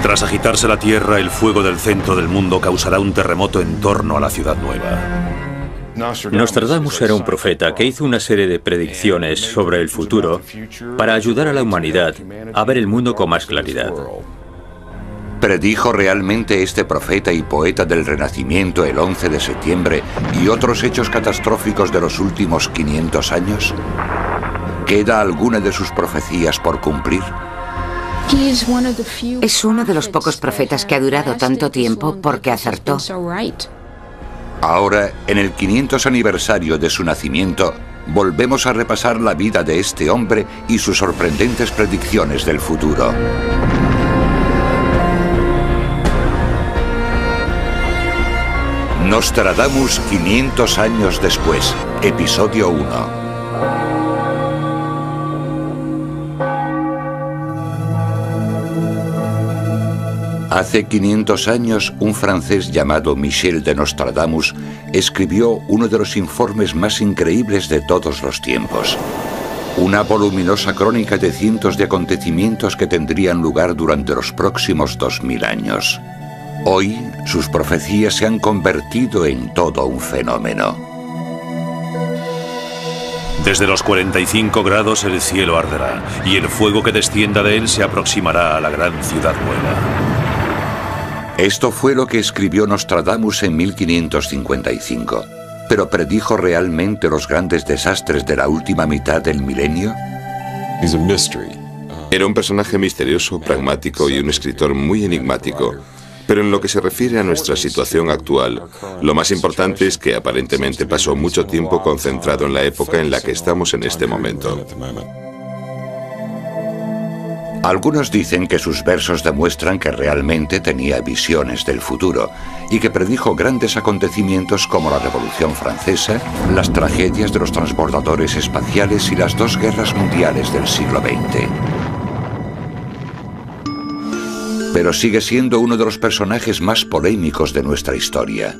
Tras agitarse la Tierra, el fuego del centro del mundo causará un terremoto en torno a la ciudad nueva. Nostradamus era un profeta que hizo una serie de predicciones sobre el futuro para ayudar a la humanidad a ver el mundo con más claridad. ¿Predijo realmente este profeta y poeta del Renacimiento el 11 de septiembre y otros hechos catastróficos de los últimos 500 años? ¿Queda alguna de sus profecías por cumplir? Es uno de los pocos profetas que ha durado tanto tiempo porque acertó. Ahora, en el 500 aniversario de su nacimiento, volvemos a repasar la vida de este hombre y sus sorprendentes predicciones del futuro. Nostradamus 500 años después, episodio 1. Hace 500 años, un francés llamado Michel de Nostradamus escribió uno de los informes más increíbles de todos los tiempos. Una voluminosa crónica de cientos de acontecimientos que tendrían lugar durante los próximos 2000 años. Hoy, sus profecías se han convertido en todo un fenómeno. Desde los 45 grados el cielo arderá, y el fuego que descienda de él se aproximará a la gran ciudad nueva. Esto fue lo que escribió Nostradamus en 1555. ¿Pero predijo realmente los grandes desastres de la última mitad del milenio? Era un personaje misterioso, pragmático y un escritor muy enigmático. Pero en lo que se refiere a nuestra situación actual, lo más importante es que aparentemente pasó mucho tiempo concentrado en la época en la que estamos en este momento. Algunos dicen que sus versos demuestran que realmente tenía visiones del futuro y que predijo grandes acontecimientos como la Revolución Francesa, las tragedias de los transbordadores espaciales y las dos guerras mundiales del siglo XX. Pero sigue siendo uno de los personajes más polémicos de nuestra historia.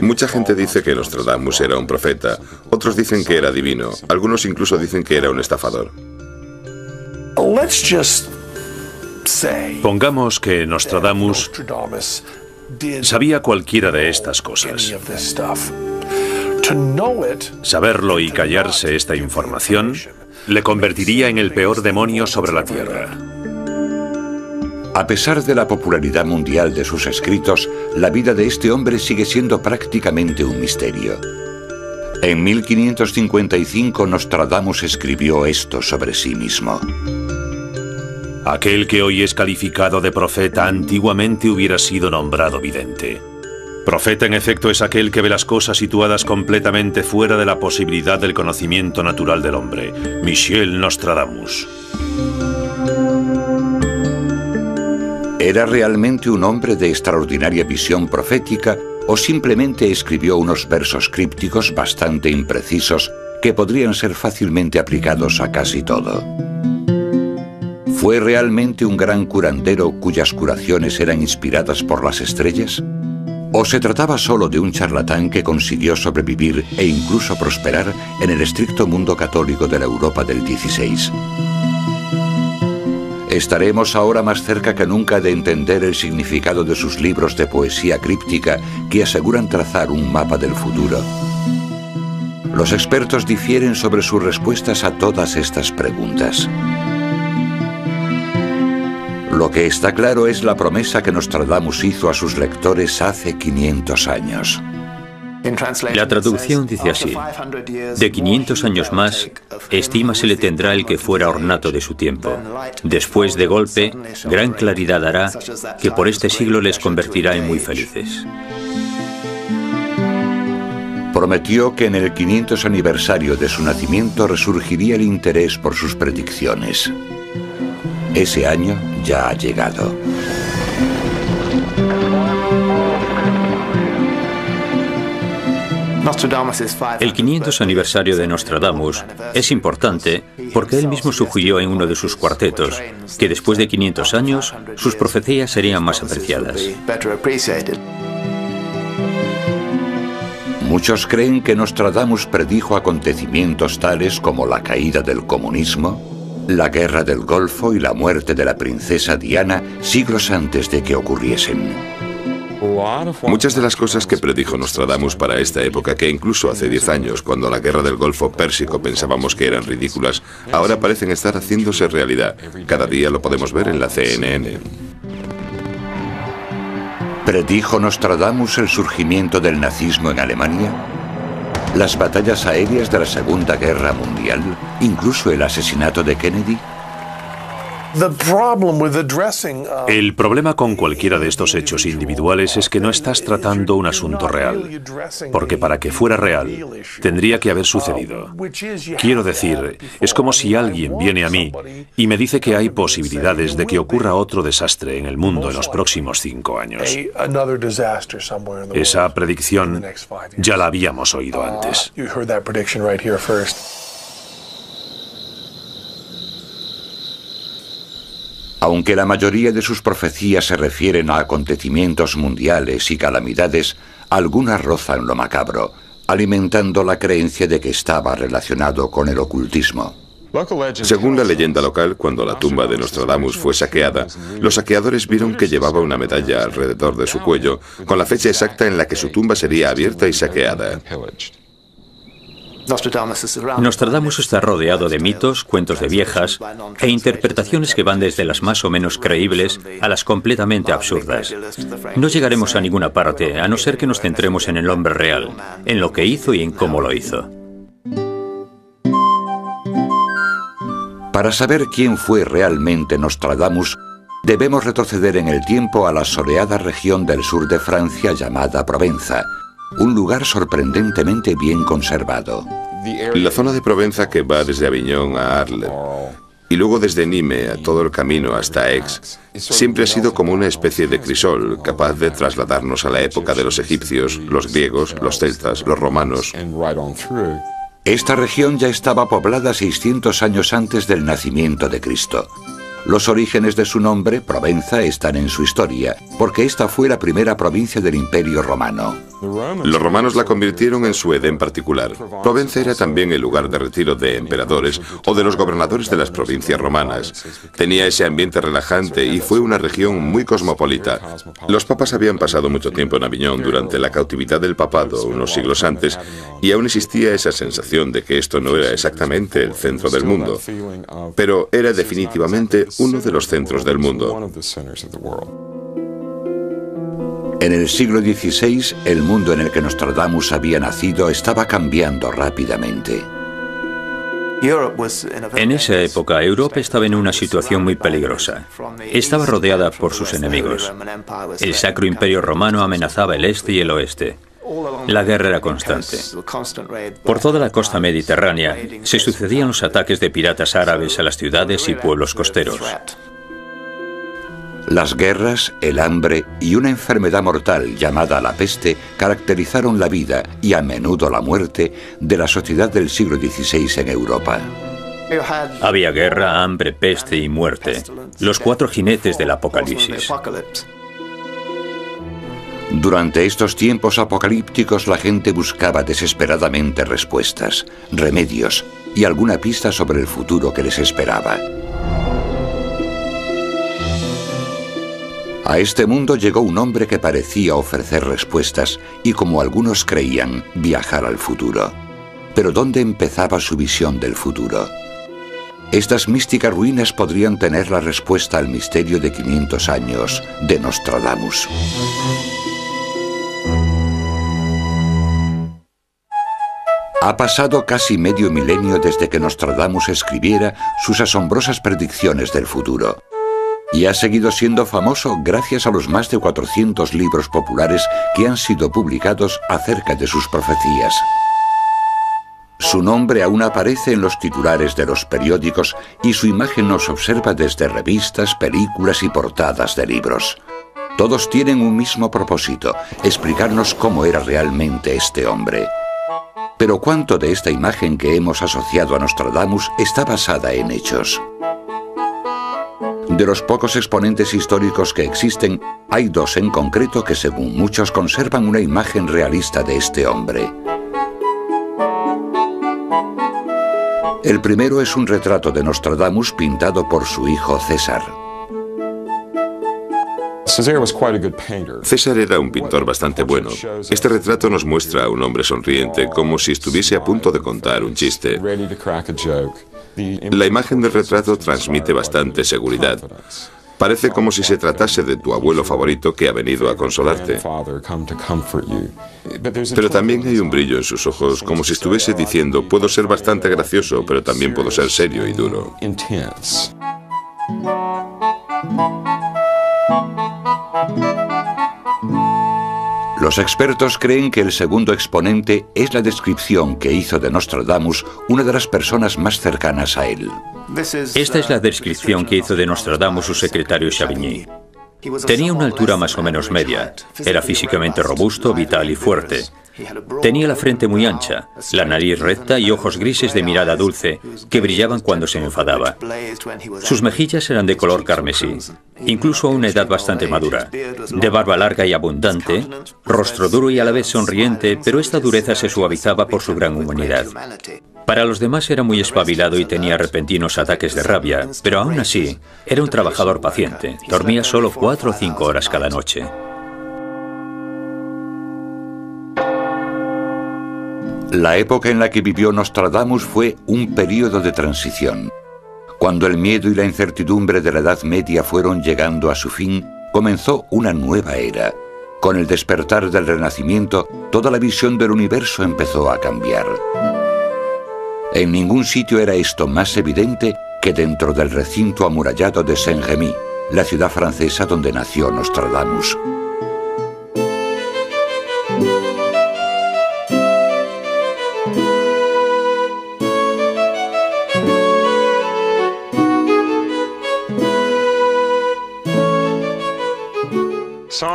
Mucha gente dice que Nostradamus era un profeta, otros dicen que era divino, algunos incluso dicen que era un estafador. Pongamos que Nostradamus sabía cualquiera de estas cosas. Saberlo y callarse esta información le convertiría en el peor demonio sobre la Tierra. A pesar de la popularidad mundial de sus escritos, la vida de este hombre sigue siendo prácticamente un misterio. En 1555 Nostradamus escribió esto sobre sí mismo. Aquel que hoy es calificado de profeta antiguamente hubiera sido nombrado vidente. Profeta, en efecto, es aquel que ve las cosas situadas completamente fuera de la posibilidad del conocimiento natural del hombre. Michel Nostradamus. ¿Era realmente un hombre de extraordinaria visión profética o simplemente escribió unos versos crípticos bastante imprecisos que podrían ser fácilmente aplicados a casi todo? ¿Fue realmente un gran curandero cuyas curaciones eran inspiradas por las estrellas? ¿O se trataba solo de un charlatán que consiguió sobrevivir e incluso prosperar en el estricto mundo católico de la Europa del XVI? Estaremos ahora más cerca que nunca de entender el significado de sus libros de poesía críptica que aseguran trazar un mapa del futuro. Los expertos difieren sobre sus respuestas a todas estas preguntas. Lo que está claro es la promesa que Nostradamus hizo a sus lectores hace 500 años. La traducción dice así: de 500 años más, estima se le tendrá el que fuera ornato de su tiempo. Después de golpe, gran claridad hará, que por este siglo les convertirá en muy felices. Prometió que en el 500 aniversario de su nacimiento resurgiría el interés por sus predicciones. Ese año ya ha llegado. El 500 aniversario de Nostradamus es importante porque él mismo sugirió en uno de sus cuartetos que después de 500 años sus profecías serían más apreciadas. Muchos creen que Nostradamus predijo acontecimientos tales como la caída del comunismo, la guerra del Golfo y la muerte de la princesa Diana siglos antes de que ocurriesen. Muchas de las cosas que predijo Nostradamus para esta época, que incluso hace 10 años, cuando la guerra del Golfo Pérsico pensábamos que eran ridículas, ahora parecen estar haciéndose realidad. Cada día lo podemos ver en la CNN. ¿Predijo Nostradamus el surgimiento del nazismo en Alemania? ¿Las batallas aéreas de la Segunda Guerra Mundial? ¿Incluso el asesinato de Kennedy? El problema con cualquiera de estos hechos individuales es que no estás tratando un asunto real, porque para que fuera real, tendría que haber sucedido. Quiero decir, es como si alguien viene a mí y me dice que hay posibilidades de que ocurra otro desastre en el mundo en los próximos 5 años. Esa predicción ya la habíamos oído antes. Aunque la mayoría de sus profecías se refieren a acontecimientos mundiales y calamidades, algunas rozan lo macabro, alimentando la creencia de que estaba relacionado con el ocultismo. Según la leyenda local, cuando la tumba de Nostradamus fue saqueada, los saqueadores vieron que llevaba una medalla alrededor de su cuello, con la fecha exacta en la que su tumba sería abierta y saqueada. Nostradamus está rodeado de mitos, cuentos de viejas e interpretaciones que van desde las más o menos creíbles a las completamente absurdas. No llegaremos a ninguna parte a no ser que nos centremos en el hombre real, en lo que hizo y en cómo lo hizo. Para saber quién fue realmente Nostradamus, debemos retroceder en el tiempo a la soleada región del sur de Francia llamada Provenza, un lugar sorprendentemente bien conservado. La zona de Provenza que va desde Aviñón a Arles y luego desde Nîmes a todo el camino hasta Aix siempre ha sido como una especie de crisol capaz de trasladarnos a la época de los egipcios, los griegos, los celtas, los romanos. Esta región ya estaba poblada 600 años antes del nacimiento de Cristo. Los orígenes de su nombre, Provenza, están en su historia, porque esta fue la primera provincia del Imperio Romano. Los romanos la convirtieron en su Edén particular. Provenza era también el lugar de retiro de emperadores o de los gobernadores de las provincias romanas. Tenía ese ambiente relajante y fue una región muy cosmopolita. Los papas habían pasado mucho tiempo en Aviñón durante la cautividad del papado unos siglos antes y aún existía esa sensación de que esto no era exactamente el centro del mundo, pero era definitivamente uno de los centros del mundo. En el siglo XVI, el mundo en el que Nostradamus había nacido estaba cambiando rápidamente. En esa época, Europa estaba en una situación muy peligrosa. Estaba rodeada por sus enemigos. El Sacro Imperio Romano amenazaba el este y el oeste. La guerra era constante. Por toda la costa mediterránea se sucedían los ataques de piratas árabes a las ciudades y pueblos costeros. Las guerras, el hambre y una enfermedad mortal llamada la peste caracterizaron la vida y a menudo la muerte de la sociedad del siglo XVI en Europa. Había guerra, hambre, peste y muerte. Los 4 jinetes del Apocalipsis. Durante estos tiempos apocalípticos la gente buscaba desesperadamente respuestas, remedios y alguna pista sobre el futuro que les esperaba. A este mundo llegó un hombre que parecía ofrecer respuestas y, como algunos creían, viajar al futuro. Pero ¿dónde empezaba su visión del futuro? Estas místicas ruinas podrían tener la respuesta al misterio de 500 años de Nostradamus. Ha pasado casi medio milenio desde que Nostradamus escribiera sus asombrosas predicciones del futuro. Y ha seguido siendo famoso gracias a los más de 400 libros populares que han sido publicados acerca de sus profecías. Su nombre aún aparece en los titulares de los periódicos y su imagen nos observa desde revistas, películas y portadas de libros. Todos tienen un mismo propósito, explicarnos cómo era realmente este hombre. Pero ¿cuánto de esta imagen que hemos asociado a Nostradamus está basada en hechos? De los pocos exponentes históricos que existen, hay 2 en concreto que según muchos conservan una imagen realista de este hombre. El primero es un retrato de Nostradamus pintado por su hijo César. César era un pintor bastante bueno. Este retrato nos muestra a un hombre sonriente, como si estuviese a punto de contar un chiste. La imagen del retrato transmite bastante seguridad. Parece como si se tratase de tu abuelo favorito que ha venido a consolarte. Pero también hay un brillo en sus ojos, como si estuviese diciendo, puedo ser bastante gracioso, pero también puedo ser serio y duro. Los expertos creen que el segundo exponente es la descripción que hizo de Nostradamus una de las personas más cercanas a él. Esta es la descripción que hizo de Nostradamus su secretario Chavigny. Tenía una altura más o menos media. Era físicamente robusto, vital y fuerte. Tenía la frente muy ancha, la nariz recta y ojos grises de mirada dulce que brillaban cuando se enfadaba. Sus mejillas eran de color carmesí, incluso a una edad bastante madura. De barba larga y abundante, rostro duro y a la vez sonriente, pero esta dureza se suavizaba por su gran humanidad. Para los demás era muy espabilado y tenía repentinos ataques de rabia, pero aún así era un trabajador paciente. Dormía solo 4 o 5 horas cada noche. La época en la que vivió Nostradamus fue un período de transición. Cuando el miedo y la incertidumbre de la Edad Media fueron llegando a su fin, comenzó una nueva era. Con el despertar del Renacimiento, toda la visión del universo empezó a cambiar. En ningún sitio era esto más evidente que dentro del recinto amurallado de Saint-Rémy, la ciudad francesa donde nació Nostradamus.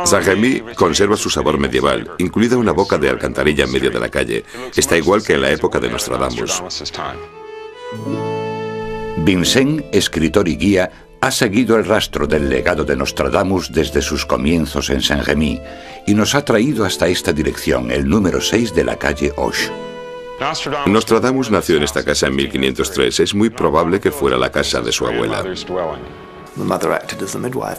Saint-Rémy conserva su sabor medieval, incluida una boca de alcantarilla en medio de la calle. Está igual que en la época de Nostradamus. Vincent, escritor y guía, ha seguido el rastro del legado de Nostradamus desde sus comienzos en Saint-Rémy y nos ha traído hasta esta dirección, el número 6 de la calle Hoche. Nostradamus nació en esta casa en 1503. Es muy probable que fuera la casa de su abuela.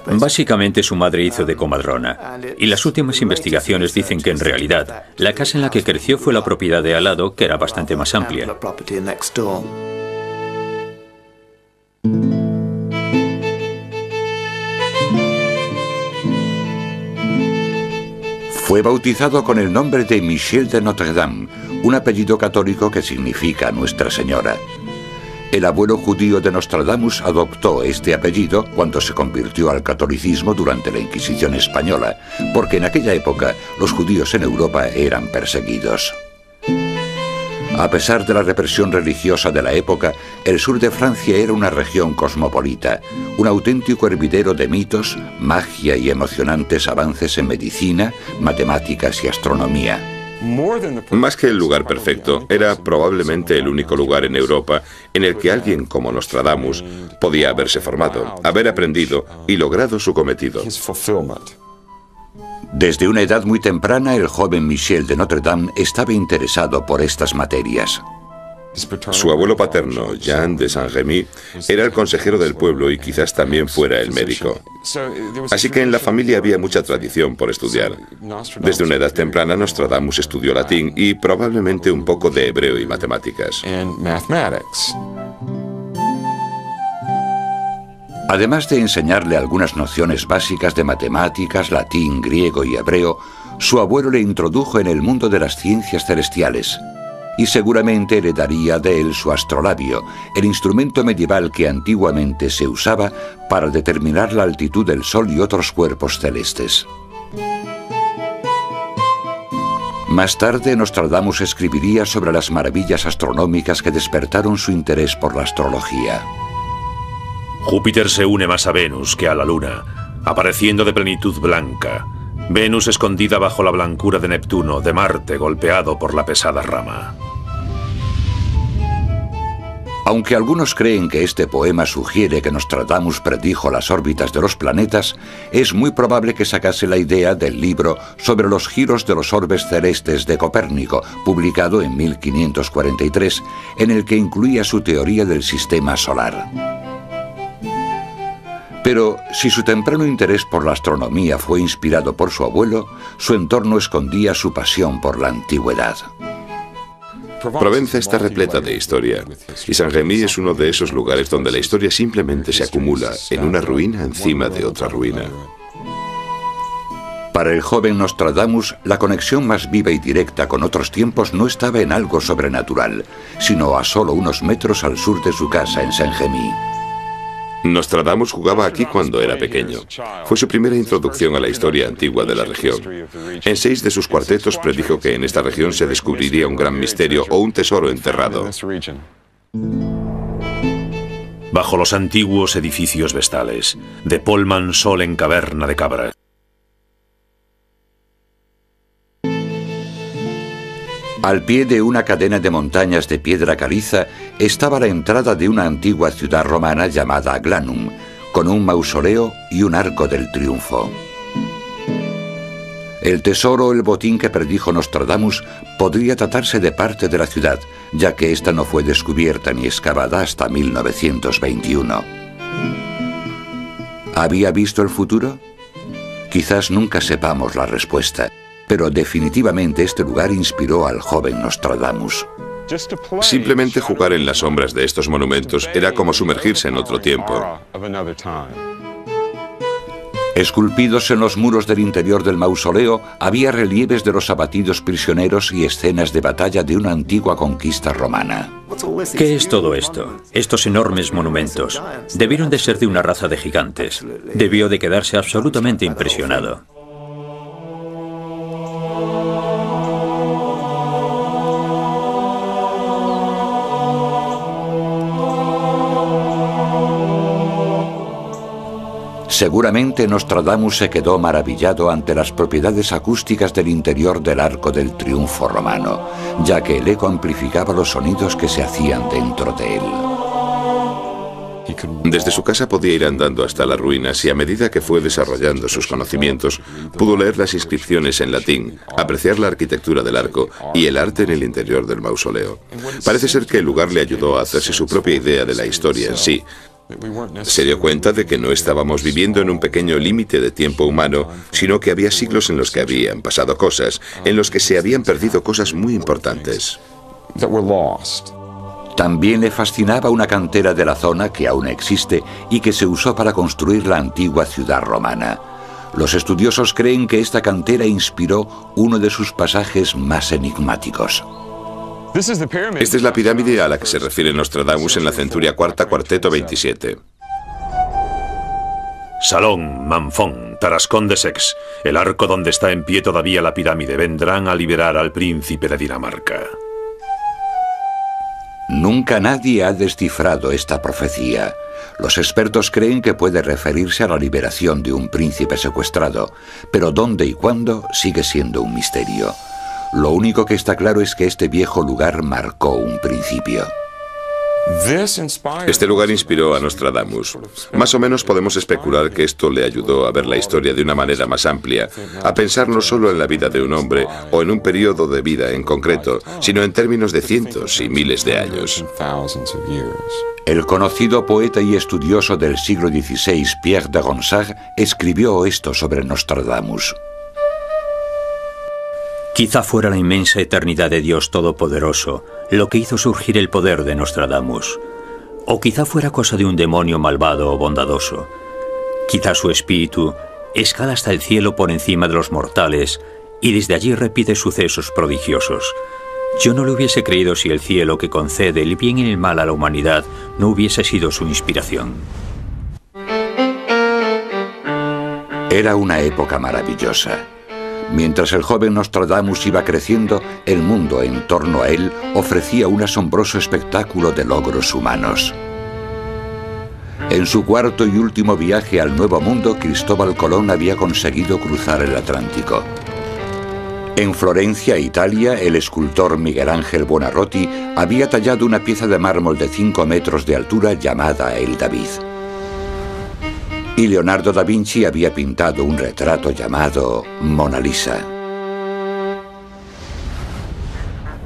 Básicamente su madre hizo de comadrona, y las últimas investigaciones dicen que en realidad la casa en la que creció fue la propiedad de al lado, que era bastante más amplia. Fue bautizado con el nombre de Michel de Notre-Dame, un apellido católico que significa Nuestra Señora. El abuelo judío de Nostradamus adoptó este apellido cuando se convirtió al catolicismo durante la Inquisición española, porque en aquella época los judíos en Europa eran perseguidos. A pesar de la represión religiosa de la época, el sur de Francia era una región cosmopolita, un auténtico hervidero de mitos, magia y emocionantes avances en medicina, matemáticas y astronomía. Más que el lugar perfecto, era probablemente el único lugar en Europa en el que alguien como Nostradamus podía haberse formado, haber aprendido y logrado su cometido. Desde una edad muy temprana, el joven Michel de Notre-Dame estaba interesado por estas materias. Su abuelo paterno, Jean de Saint-Rémy, era el consejero del pueblo y quizás también fuera el médico. Así que en la familia había mucha tradición por estudiar. Desde una edad temprana, Nostradamus estudió latín y probablemente un poco de hebreo y matemáticas. Además de enseñarle algunas nociones básicas de matemáticas, latín, griego y hebreo, su abuelo le introdujo en el mundo de las ciencias celestiales. Y seguramente heredaría de él su astrolabio, el instrumento medieval que antiguamente se usaba para determinar la altitud del Sol y otros cuerpos celestes. Más tarde, Nostradamus escribiría sobre las maravillas astronómicas que despertaron su interés por la astrología. Júpiter se une más a Venus que a la Luna, apareciendo de plenitud blanca. Venus escondida bajo la blancura de Neptuno, de Marte golpeado por la pesada rama. Aunque algunos creen que este poema sugiere que Nostradamus predijo las órbitas de los planetas, es muy probable que sacase la idea del libro sobre los giros de los orbes celestes de Copérnico, publicado en 1543, en el que incluía su teoría del sistema solar. Pero si su temprano interés por la astronomía fue inspirado por su abuelo, su entorno escondía su pasión por la antigüedad. Provenza está repleta de historia, y Saint-Rémy es uno de esos lugares donde la historia simplemente se acumula en una ruina encima de otra ruina. Para el joven Nostradamus, la conexión más viva y directa con otros tiempos no estaba en algo sobrenatural, sino a solo unos metros al sur de su casa en Saint-Rémy. Nostradamus jugaba aquí cuando era pequeño. Fue su primera introducción a la historia antigua de la región. En 6 de sus cuartetos predijo que en esta región se descubriría un gran misterio o un tesoro enterrado. Bajo los antiguos edificios vestales, de Polman sol en caverna de cabra. Al pie de una cadena de montañas de piedra caliza estaba la entrada de una antigua ciudad romana llamada Aglanum, con un mausoleo y un arco del triunfo. El tesoro o el botín que predijo Nostradamus podría tratarse de parte de la ciudad, ya que ésta no fue descubierta ni excavada hasta 1921. ¿Había visto el futuro? Quizás nunca sepamos la respuesta. Pero definitivamente este lugar inspiró al joven Nostradamus. Simplemente jugar en las sombras de estos monumentos era como sumergirse en otro tiempo. Esculpidos en los muros del interior del mausoleo había relieves de los abatidos prisioneros y escenas de batalla de una antigua conquista romana. ¿Qué es todo esto? Estos enormes monumentos debieron de ser de una raza de gigantes. Debió de quedarse absolutamente impresionado. Seguramente Nostradamus se quedó maravillado ante las propiedades acústicas del interior del Arco del Triunfo romano, ya que el eco amplificaba los sonidos que se hacían dentro de él. Desde su casa podía ir andando hasta las ruinas y a medida que fue desarrollando sus conocimientos, pudo leer las inscripciones en latín, apreciar la arquitectura del arco y el arte en el interior del mausoleo. Parece ser que el lugar le ayudó a hacerse su propia idea de la historia en sí. Se dio cuenta de que no estábamos viviendo en un pequeño límite de tiempo humano, sino que había siglos en los que habían pasado cosas, en los que se habían perdido cosas muy importantes. También le fascinaba una cantera de la zona que aún existe y que se usó para construir la antigua ciudad romana. Los estudiosos creen que esta cantera inspiró uno de sus pasajes más enigmáticos. Esta es la pirámide a la que se refiere Nostradamus en la Centuria Cuarta, cuarteto 27. Salón, Manfón, Tarascón de Sex, el arco donde está en pie todavía la pirámide, vendrán a liberar al príncipe de Dinamarca. Nunca nadie ha descifrado esta profecía. Los expertos creen que puede referirse a la liberación de un príncipe secuestrado, pero dónde y cuándo sigue siendo un misterio. Lo único que está claro es que este viejo lugar marcó un principio. Este lugar inspiró a Nostradamus. Más o menos podemos especular que esto le ayudó a ver la historia de una manera más amplia, a pensar no solo en la vida de un hombre o en un periodo de vida en concreto, sino en términos de cientos y miles de años. El conocido poeta y estudioso del siglo XVI, Pierre de Ronsard, escribió esto sobre Nostradamus. Quizá fuera la inmensa eternidad de Dios Todopoderoso lo que hizo surgir el poder de Nostradamus. O quizá fuera cosa de un demonio malvado o bondadoso. Quizá su espíritu escala hasta el cielo por encima de los mortales y desde allí repite sucesos prodigiosos. Yo no lo hubiese creído si el cielo que concede el bien y el mal a la humanidad no hubiese sido su inspiración. Era una época maravillosa. Mientras el joven Nostradamus iba creciendo, el mundo en torno a él ofrecía un asombroso espectáculo de logros humanos. En su cuarto y último viaje al Nuevo Mundo, Cristóbal Colón había conseguido cruzar el Atlántico. En Florencia, Italia, el escultor Miguel Ángel Buonarroti había tallado una pieza de mármol de 5 metros de altura llamada el David. Y Leonardo da Vinci había pintado un retrato llamado Mona Lisa.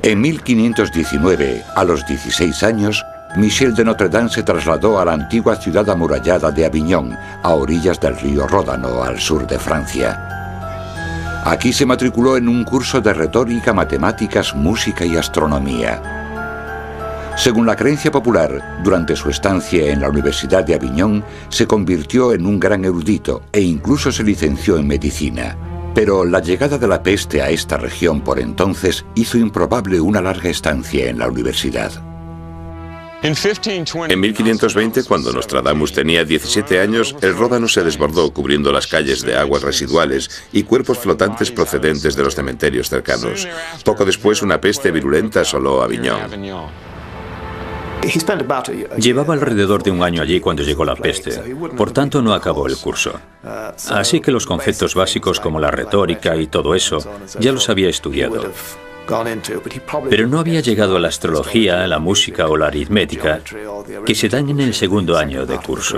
En 1519, a los 16 años, Michel de Notre Dame se trasladó a la antigua ciudad amurallada de Aviñón, a orillas del río Ródano, al sur de Francia. Aquí se matriculó en un curso de retórica, matemáticas, música y astronomía. Según la creencia popular, durante su estancia en la Universidad de Aviñón, se convirtió en un gran erudito e incluso se licenció en medicina. Pero la llegada de la peste a esta región por entonces hizo improbable una larga estancia en la universidad. En 1520, cuando Nostradamus tenía 17 años, el Ródano se desbordó cubriendo las calles de aguas residuales y cuerpos flotantes procedentes de los cementerios cercanos. Poco después, una peste virulenta asoló Aviñón. Llevaba alrededor de un año allí cuando llegó la peste, por tanto no acabó el curso. Así que los conceptos básicos como la retórica y todo eso ya los había estudiado. Pero no había llegado a la astrología, la música o la aritmética, que se dan en el segundo año de curso.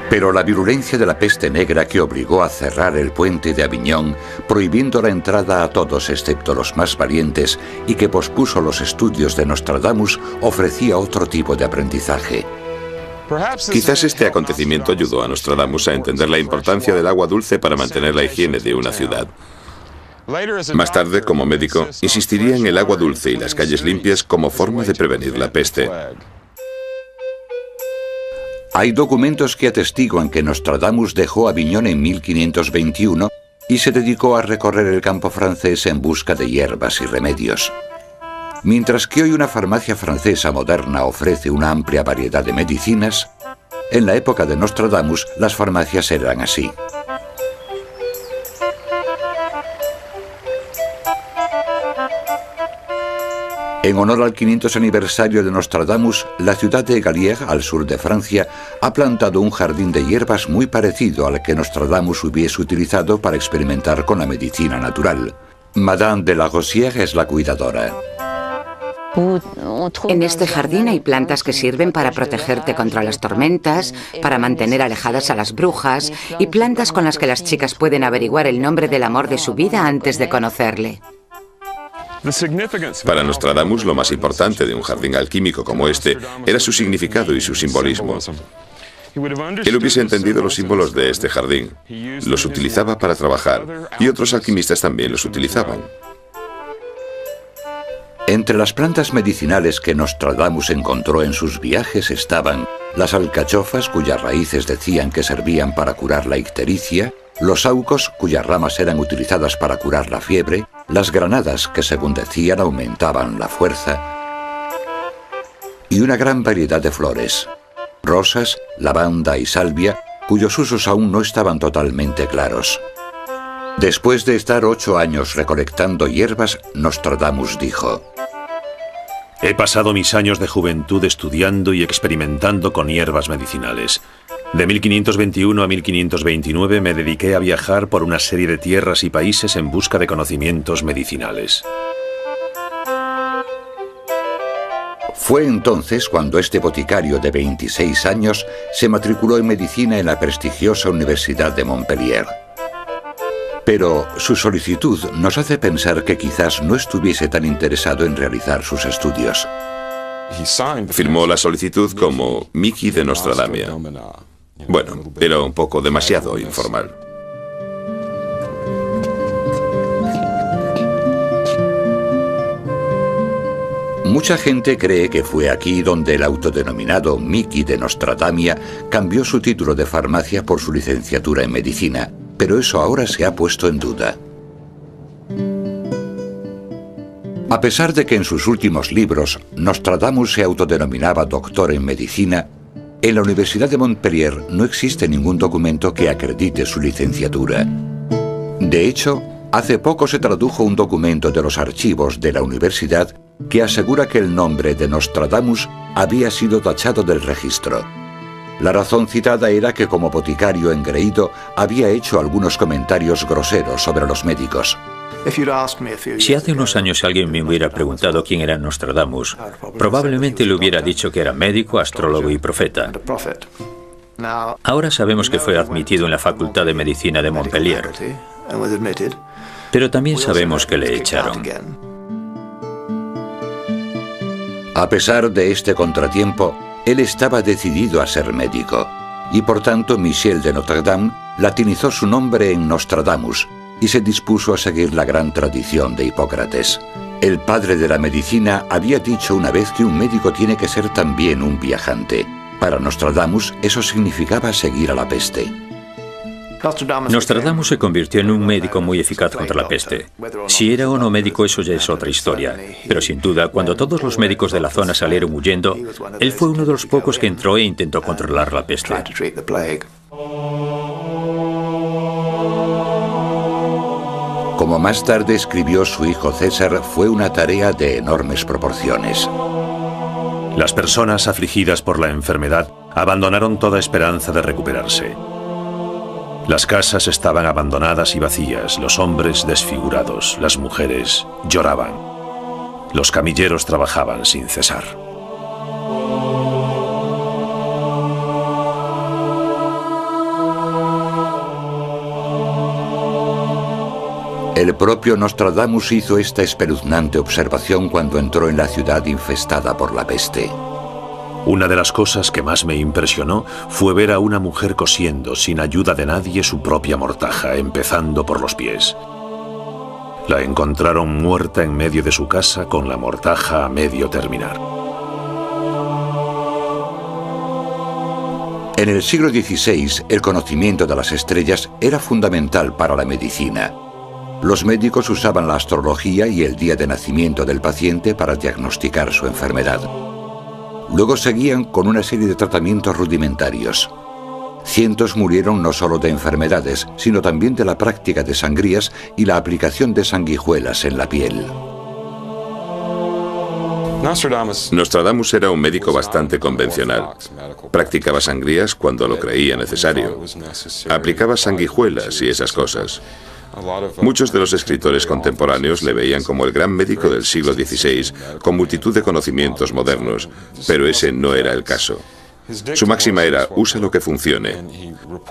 Pero la virulencia de la peste negra que obligó a cerrar el puente de Aviñón, prohibiendo la entrada a todos excepto los más valientes, y que pospuso los estudios de Nostradamus, ofrecía otro tipo de aprendizaje. Quizás este acontecimiento ayudó a Nostradamus a entender la importancia del agua dulce para mantener la higiene de una ciudad. Más tarde, como médico, insistiría en el agua dulce y las calles limpias como forma de prevenir la peste. Hay documentos que atestiguan que Nostradamus dejó Aviñón en 1521 y se dedicó a recorrer el campo francés en busca de hierbas y remedios. Mientras que hoy una farmacia francesa moderna ofrece una amplia variedad de medicinas, en la época de Nostradamus las farmacias eran así. En honor al 500 aniversario de Nostradamus, la ciudad de Galier, al sur de Francia, ha plantado un jardín de hierbas muy parecido al que Nostradamus hubiese utilizado para experimentar con la medicina natural. Madame de la Rosière es la cuidadora. En este jardín hay plantas que sirven para protegerte contra las tormentas, para mantener alejadas a las brujas, y plantas con las que las chicas pueden averiguar el nombre del amor de su vida antes de conocerle. Para Nostradamus, lo más importante de un jardín alquímico como este era su significado y su simbolismo. Él hubiese entendido los símbolos de este jardín, los utilizaba para trabajar, y otros alquimistas también los utilizaban. Entre las plantas medicinales que Nostradamus encontró en sus viajes estaban las alcachofas, cuyas raíces decían que servían para curar la ictericia, los saucos, cuyas ramas eran utilizadas para curar la fiebre, las granadas, que según decían aumentaban la fuerza, y una gran variedad de flores, rosas, lavanda y salvia, cuyos usos aún no estaban totalmente claros. Después de estar 8 años recolectando hierbas, Nostradamus dijo: He pasado mis años de juventud estudiando y experimentando con hierbas medicinales. De 1521 a 1529 me dediqué a viajar por una serie de tierras y países en busca de conocimientos medicinales. Fue entonces cuando este boticario de 26 años se matriculó en medicina en la prestigiosa Universidad de Montpellier. Pero su solicitud nos hace pensar que quizás no estuviese tan interesado en realizar sus estudios. Firmó la solicitud como Miki de Nostradamia. Bueno, era un poco demasiado informal. Mucha gente cree que fue aquí donde el autodenominado Miki de Nostradamia cambió su título de farmacia por su licenciatura en medicina, pero eso ahora se ha puesto en duda. A pesar de que en sus últimos libros Nostradamus se autodenominaba doctor en medicina, en la Universidad de Montpellier no existe ningún documento que acredite su licenciatura. De hecho, hace poco se tradujo un documento de los archivos de la universidad que asegura que el nombre de Nostradamus había sido tachado del registro. La razón citada era que como boticario engreído había hecho algunos comentarios groseros sobre los médicos. Si hace unos años alguien me hubiera preguntado quién era Nostradamus, probablemente le hubiera dicho que era médico, astrólogo y profeta. Ahora sabemos que fue admitido en la Facultad de Medicina de Montpellier, pero también sabemos que le echaron. A pesar de este contratiempo, él estaba decidido a ser médico, y por tanto Michel de Notre Dame latinizó su nombre en Nostradamus y se dispuso a seguir la gran tradición de Hipócrates. El padre de la medicina había dicho una vez que un médico tiene que ser también un viajante. Para Nostradamus eso significaba seguir a la peste. Nostradamus se convirtió en un médico muy eficaz contra la peste. Si era o no médico, eso ya es otra historia. Pero sin duda, cuando todos los médicos de la zona salieron huyendo, él fue uno de los pocos que entró e intentó controlar la peste. Como más tarde escribió su hijo César, fue una tarea de enormes proporciones. Las personas afligidas por la enfermedad abandonaron toda esperanza de recuperarse. Las casas estaban abandonadas y vacías, los hombres desfigurados, las mujeres lloraban. Los camilleros trabajaban sin cesar. El propio Nostradamus hizo esta espeluznante observación cuando entró en la ciudad infestada por la peste. Una de las cosas que más me impresionó fue ver a una mujer cosiendo sin ayuda de nadie su propia mortaja, empezando por los pies. La encontraron muerta en medio de su casa con la mortaja a medio terminar. En el siglo XVI, el conocimiento de las estrellas era fundamental para la medicina. Los médicos usaban la astrología y el día de nacimiento del paciente para diagnosticar su enfermedad. Luego seguían con una serie de tratamientos rudimentarios. Cientos murieron no solo de enfermedades, sino también de la práctica de sangrías y la aplicación de sanguijuelas en la piel. Nostradamus era un médico bastante convencional. Practicaba sangrías cuando lo creía necesario. Aplicaba sanguijuelas y esas cosas. Muchos de los escritores contemporáneos le veían como el gran médico del siglo XVI, con multitud de conocimientos modernos, pero ese no era el caso. Su máxima era, usa lo que funcione.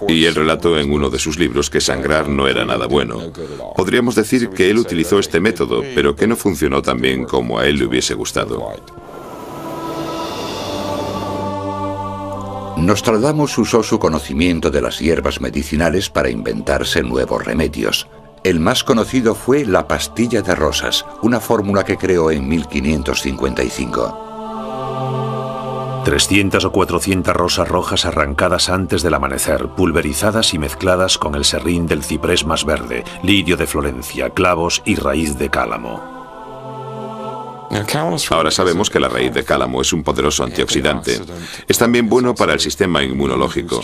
Y él relató en uno de sus libros que sangrar no era nada bueno. Podríamos decir que él utilizó este método, pero que no funcionó tan bien como a él le hubiese gustado. Nostradamus usó su conocimiento de las hierbas medicinales para inventarse nuevos remedios. El más conocido fue la pastilla de rosas, una fórmula que creó en 1555. 300 o 400 rosas rojas arrancadas antes del amanecer, pulverizadas y mezcladas con el serrín del ciprés más verde, lirio de Florencia, clavos y raíz de cálamo. Ahora sabemos que la raíz de cálamo es un poderoso antioxidante. Es también bueno para el sistema inmunológico.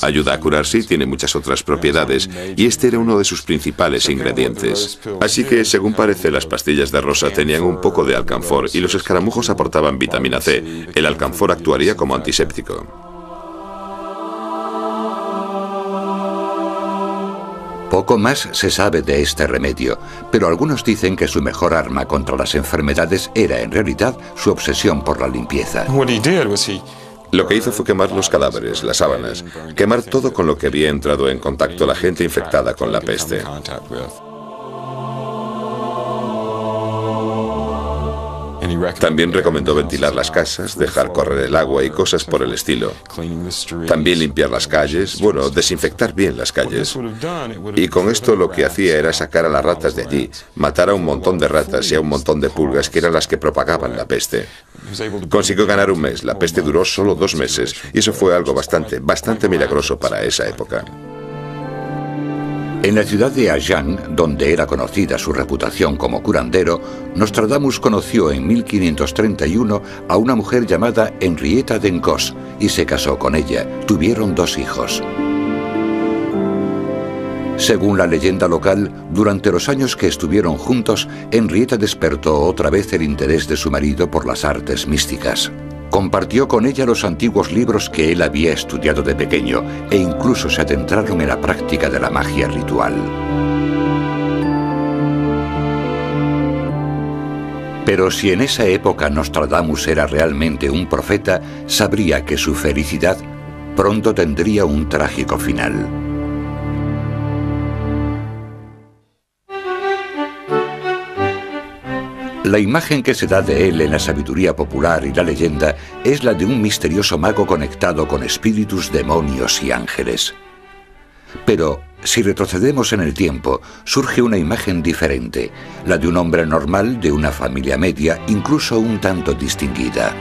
Ayuda a curarse y tiene muchas otras propiedades, y este era uno de sus principales ingredientes. Así que, según parece, las pastillas de rosa tenían un poco de alcanfor y los escaramujos aportaban vitamina C. El alcanfor actuaría como antiséptico. Poco más se sabe de este remedio, pero algunos dicen que su mejor arma contra las enfermedades era en realidad su obsesión por la limpieza. Lo que hizo fue quemar los cadáveres, las sábanas, quemar todo con lo que había entrado en contacto la gente infectada con la peste. También recomendó ventilar las casas, dejar correr el agua y cosas por el estilo. También limpiar las calles, bueno, desinfectar bien las calles. Y con esto lo que hacía era sacar a las ratas de allí, matar a un montón de ratas y a un montón de pulgas que eran las que propagaban la peste. Consiguió ganar un mes, la peste duró solo 2 meses, y eso fue algo bastante milagroso para esa época. En la ciudad de Agen, donde era conocida su reputación como curandero, Nostradamus conoció en 1531 a una mujer llamada Henrietta d'Encausse y se casó con ella. Tuvieron 2 hijos. Según la leyenda local, durante los años que estuvieron juntos, Henrietta despertó otra vez el interés de su marido por las artes místicas. Compartió con ella los antiguos libros que él había estudiado de pequeño e incluso se adentraron en la práctica de la magia ritual. Pero si en esa época Nostradamus era realmente un profeta, sabría que su felicidad pronto tendría un trágico final. La imagen que se da de él en la sabiduría popular y la leyenda es la de un misterioso mago conectado con espíritus, demonios y ángeles. Pero, si retrocedemos en el tiempo, surge una imagen diferente, la de un hombre normal, de una familia media, incluso un tanto distinguida.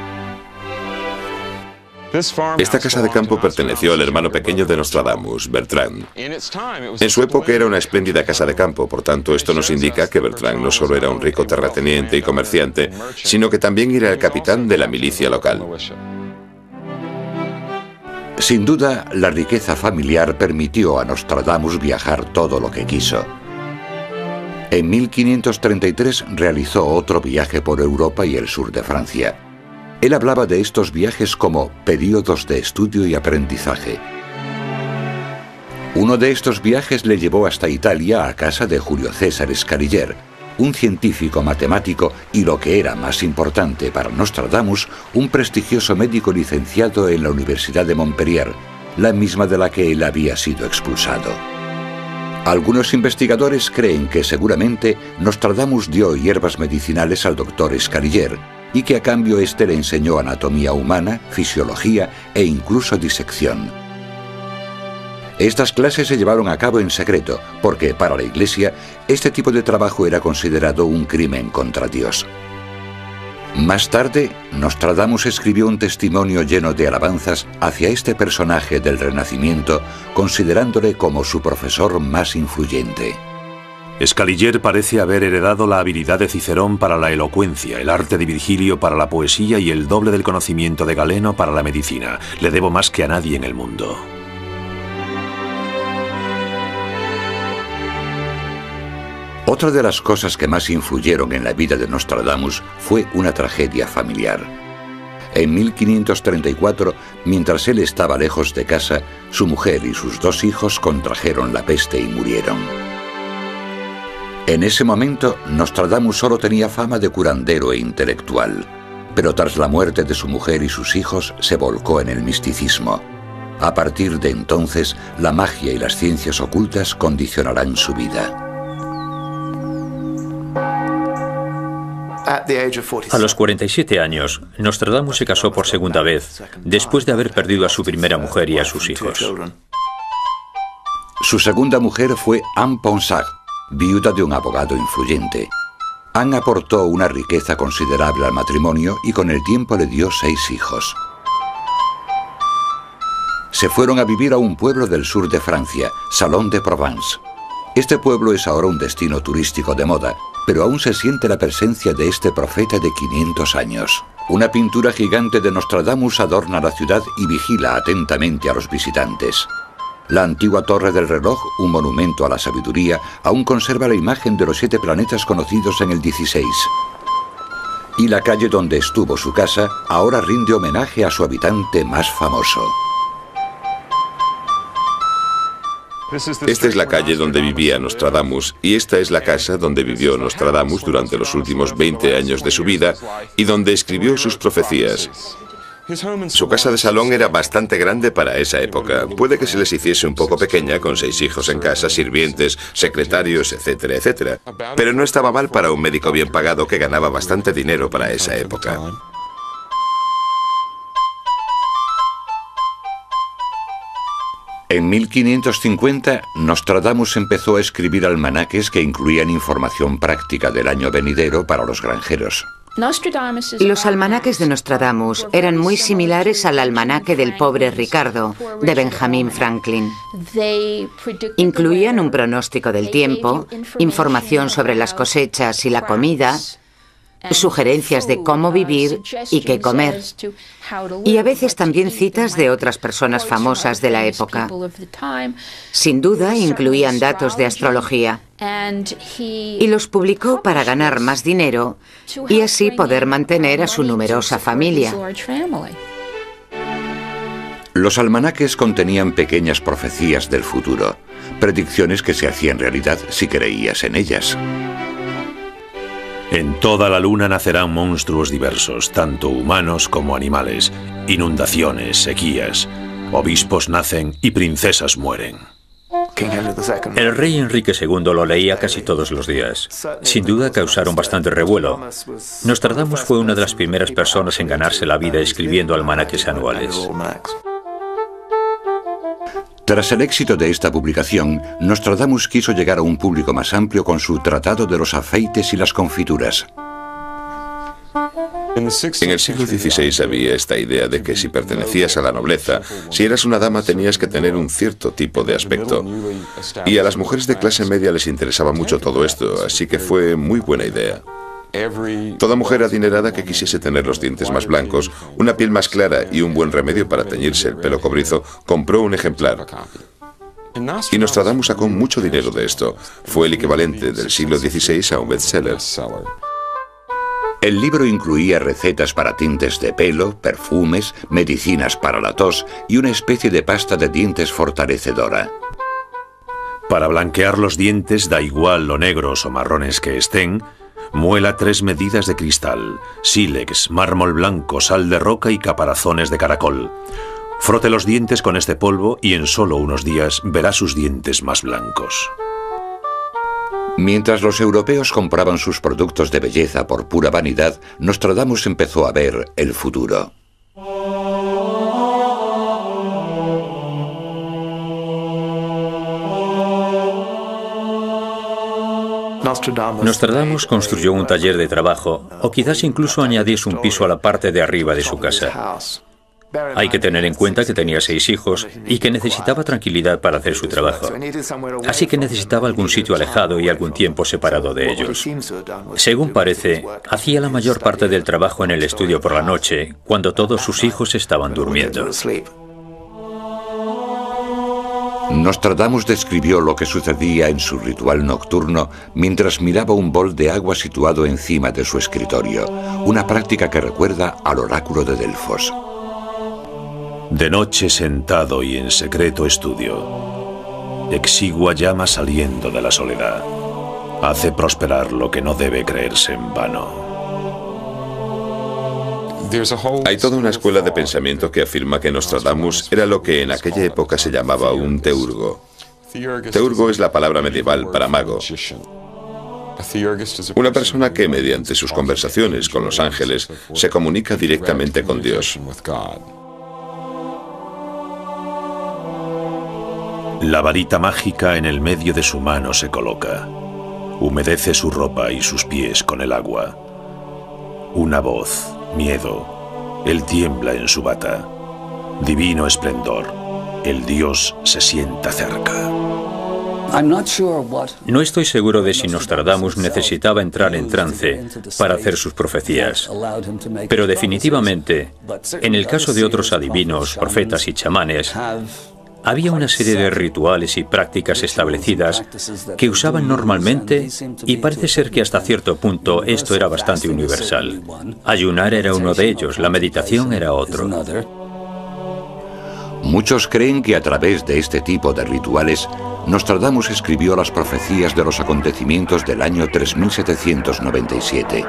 Esta casa de campo perteneció al hermano pequeño de Nostradamus, Bertrand. En su época era una espléndida casa de campo, por tanto esto nos indica que Bertrand no solo era un rico terrateniente y comerciante, sino que también era el capitán de la milicia local. Sin duda, la riqueza familiar permitió a Nostradamus viajar todo lo que quiso. En 1533 realizó otro viaje por Europa y el sur de Francia. Él hablaba de estos viajes como períodos de estudio y aprendizaje. Uno de estos viajes le llevó hasta Italia a casa de Julio César Scaliger, un científico matemático y, lo que era más importante para Nostradamus, un prestigioso médico licenciado en la Universidad de Montpellier, la misma de la que él había sido expulsado. Algunos investigadores creen que seguramente Nostradamus dio hierbas medicinales al doctor Scaliger y que a cambio éste le enseñó anatomía humana, fisiología e incluso disección. Estas clases se llevaron a cabo en secreto, porque para la Iglesia este tipo de trabajo era considerado un crimen contra Dios. Más tarde, Nostradamus escribió un testimonio lleno de alabanzas hacia este personaje del Renacimiento, considerándole como su profesor más influyente. Scaliger parece haber heredado la habilidad de Cicerón para la elocuencia, el arte de Virgilio para la poesía y el doble del conocimiento de Galeno para la medicina. Le debo más que a nadie en el mundo. Otra de las cosas que más influyeron en la vida de Nostradamus fue una tragedia familiar. En 1534, mientras él estaba lejos de casa, su mujer y sus 2 hijos contrajeron la peste y murieron. En ese momento, Nostradamus solo tenía fama de curandero e intelectual, pero tras la muerte de su mujer y sus hijos se volcó en el misticismo. A partir de entonces, la magia y las ciencias ocultas condicionarán su vida. A los 47 años, Nostradamus se casó por segunda vez, después de haber perdido a su primera mujer y a sus hijos. Su segunda mujer fue Anne Ponsard, viuda de un abogado influyente. Anne aportó una riqueza considerable al matrimonio y con el tiempo le dio 6 hijos. Se fueron a vivir a un pueblo del sur de Francia, Salon de Provence. Este pueblo es ahora un destino turístico de moda, pero aún se siente la presencia de este profeta de 500 años. Una pintura gigante de Nostradamus adorna la ciudad y vigila atentamente a los visitantes. La antigua Torre del Reloj, un monumento a la sabiduría, aún conserva la imagen de los 7 planetas conocidos en el 16. Y la calle donde estuvo su casa ahora rinde homenaje a su habitante más famoso. Esta es la calle donde vivía Nostradamus y esta es la casa donde vivió Nostradamus durante los últimos 20 años de su vida y donde escribió sus profecías. Su casa de salón era bastante grande para esa época. Puede que se les hiciese un poco pequeña, con 6 hijos en casa, sirvientes, secretarios, etcétera, etcétera. Pero no estaba mal para un médico bien pagado que ganaba bastante dinero para esa época. En 1550, Nostradamus empezó a escribir almanaques que incluían información práctica del año venidero para los granjeros. Los almanaques de Nostradamus eran muy similares al almanaque del pobre Ricardo, de Benjamin Franklin. Incluían un pronóstico del tiempo, información sobre las cosechas y la comida, sugerencias de cómo vivir y qué comer. Y a veces también citas de otras personas famosas de la época. Sin duda, incluían datos de astrología. Y los publicó para ganar más dinero y así poder mantener a su numerosa familia. Los almanaques contenían pequeñas profecías del futuro, predicciones que se hacían realidad si creías en ellas. En toda la luna nacerán monstruos diversos, tanto humanos como animales, inundaciones, sequías, obispos nacen y princesas mueren. El rey Enrique II lo leía casi todos los días. Sin duda causaron bastante revuelo. Nostradamus fue una de las primeras personas en ganarse la vida escribiendo almanaques anuales. Tras el éxito de esta publicación, Nostradamus quiso llegar a un público más amplio con su Tratado de los Afeites y las Confituras. En el siglo XVI había esta idea de que si pertenecías a la nobleza, si eras una dama tenías que tener un cierto tipo de aspecto. Y a las mujeres de clase media les interesaba mucho todo esto, así que fue muy buena idea. Toda mujer adinerada que quisiese tener los dientes más blancos, una piel más clara y un buen remedio para teñirse el pelo cobrizo, compró un ejemplar. Y Nostradamus sacó mucho dinero de esto. Fue el equivalente del siglo XVI a un bestseller. El libro incluía recetas para tintes de pelo, perfumes, medicinas para la tos y una especie de pasta de dientes fortalecedora. Para blanquear los dientes, da igual lo negros o marrones que estén, muela 3 medidas de cristal, sílex, mármol blanco, sal de roca y caparazones de caracol. Frote los dientes con este polvo y en solo unos días verá sus dientes más blancos. Mientras los europeos compraban sus productos de belleza por pura vanidad, Nostradamus empezó a ver el futuro. Nostradamus construyó un taller de trabajo, o quizás incluso añadiese un piso a la parte de arriba de su casa. Hay que tener en cuenta que tenía 6 hijos y que necesitaba tranquilidad para hacer su trabajo. Así que necesitaba algún sitio alejado y algún tiempo separado de ellos. Según parece, hacía la mayor parte del trabajo en el estudio por la noche, cuando todos sus hijos estaban durmiendo. Nostradamus describió lo que sucedía en su ritual nocturno mientras miraba un bol de agua situado encima de su escritorio, una práctica que recuerda al oráculo de Delfos. De noche sentado y en secreto estudio, exigua llama saliendo de la soledad, hace prosperar lo que no debe creerse en vano. Hay toda una escuela de pensamiento que afirma que Nostradamus era lo que en aquella época se llamaba un teurgo. Teurgo es la palabra medieval para mago. Una persona que mediante sus conversaciones con los ángeles se comunica directamente con Dios. La varita mágica en el medio de su mano se coloca. Humedece su ropa y sus pies con el agua. Una voz, miedo, él tiembla en su bata. Divino esplendor, el Dios se sienta cerca. No estoy seguro de si Nostradamus necesitaba entrar en trance para hacer sus profecías, pero definitivamente, en el caso de otros adivinos, profetas y chamanes, había una serie de rituales y prácticas establecidas que usaban normalmente y parece ser que hasta cierto punto esto era bastante universal. Ayunar era uno de ellos, la meditación era otro. Muchos creen que a través de este tipo de rituales, Nostradamus escribió las profecías de los acontecimientos del año 3797,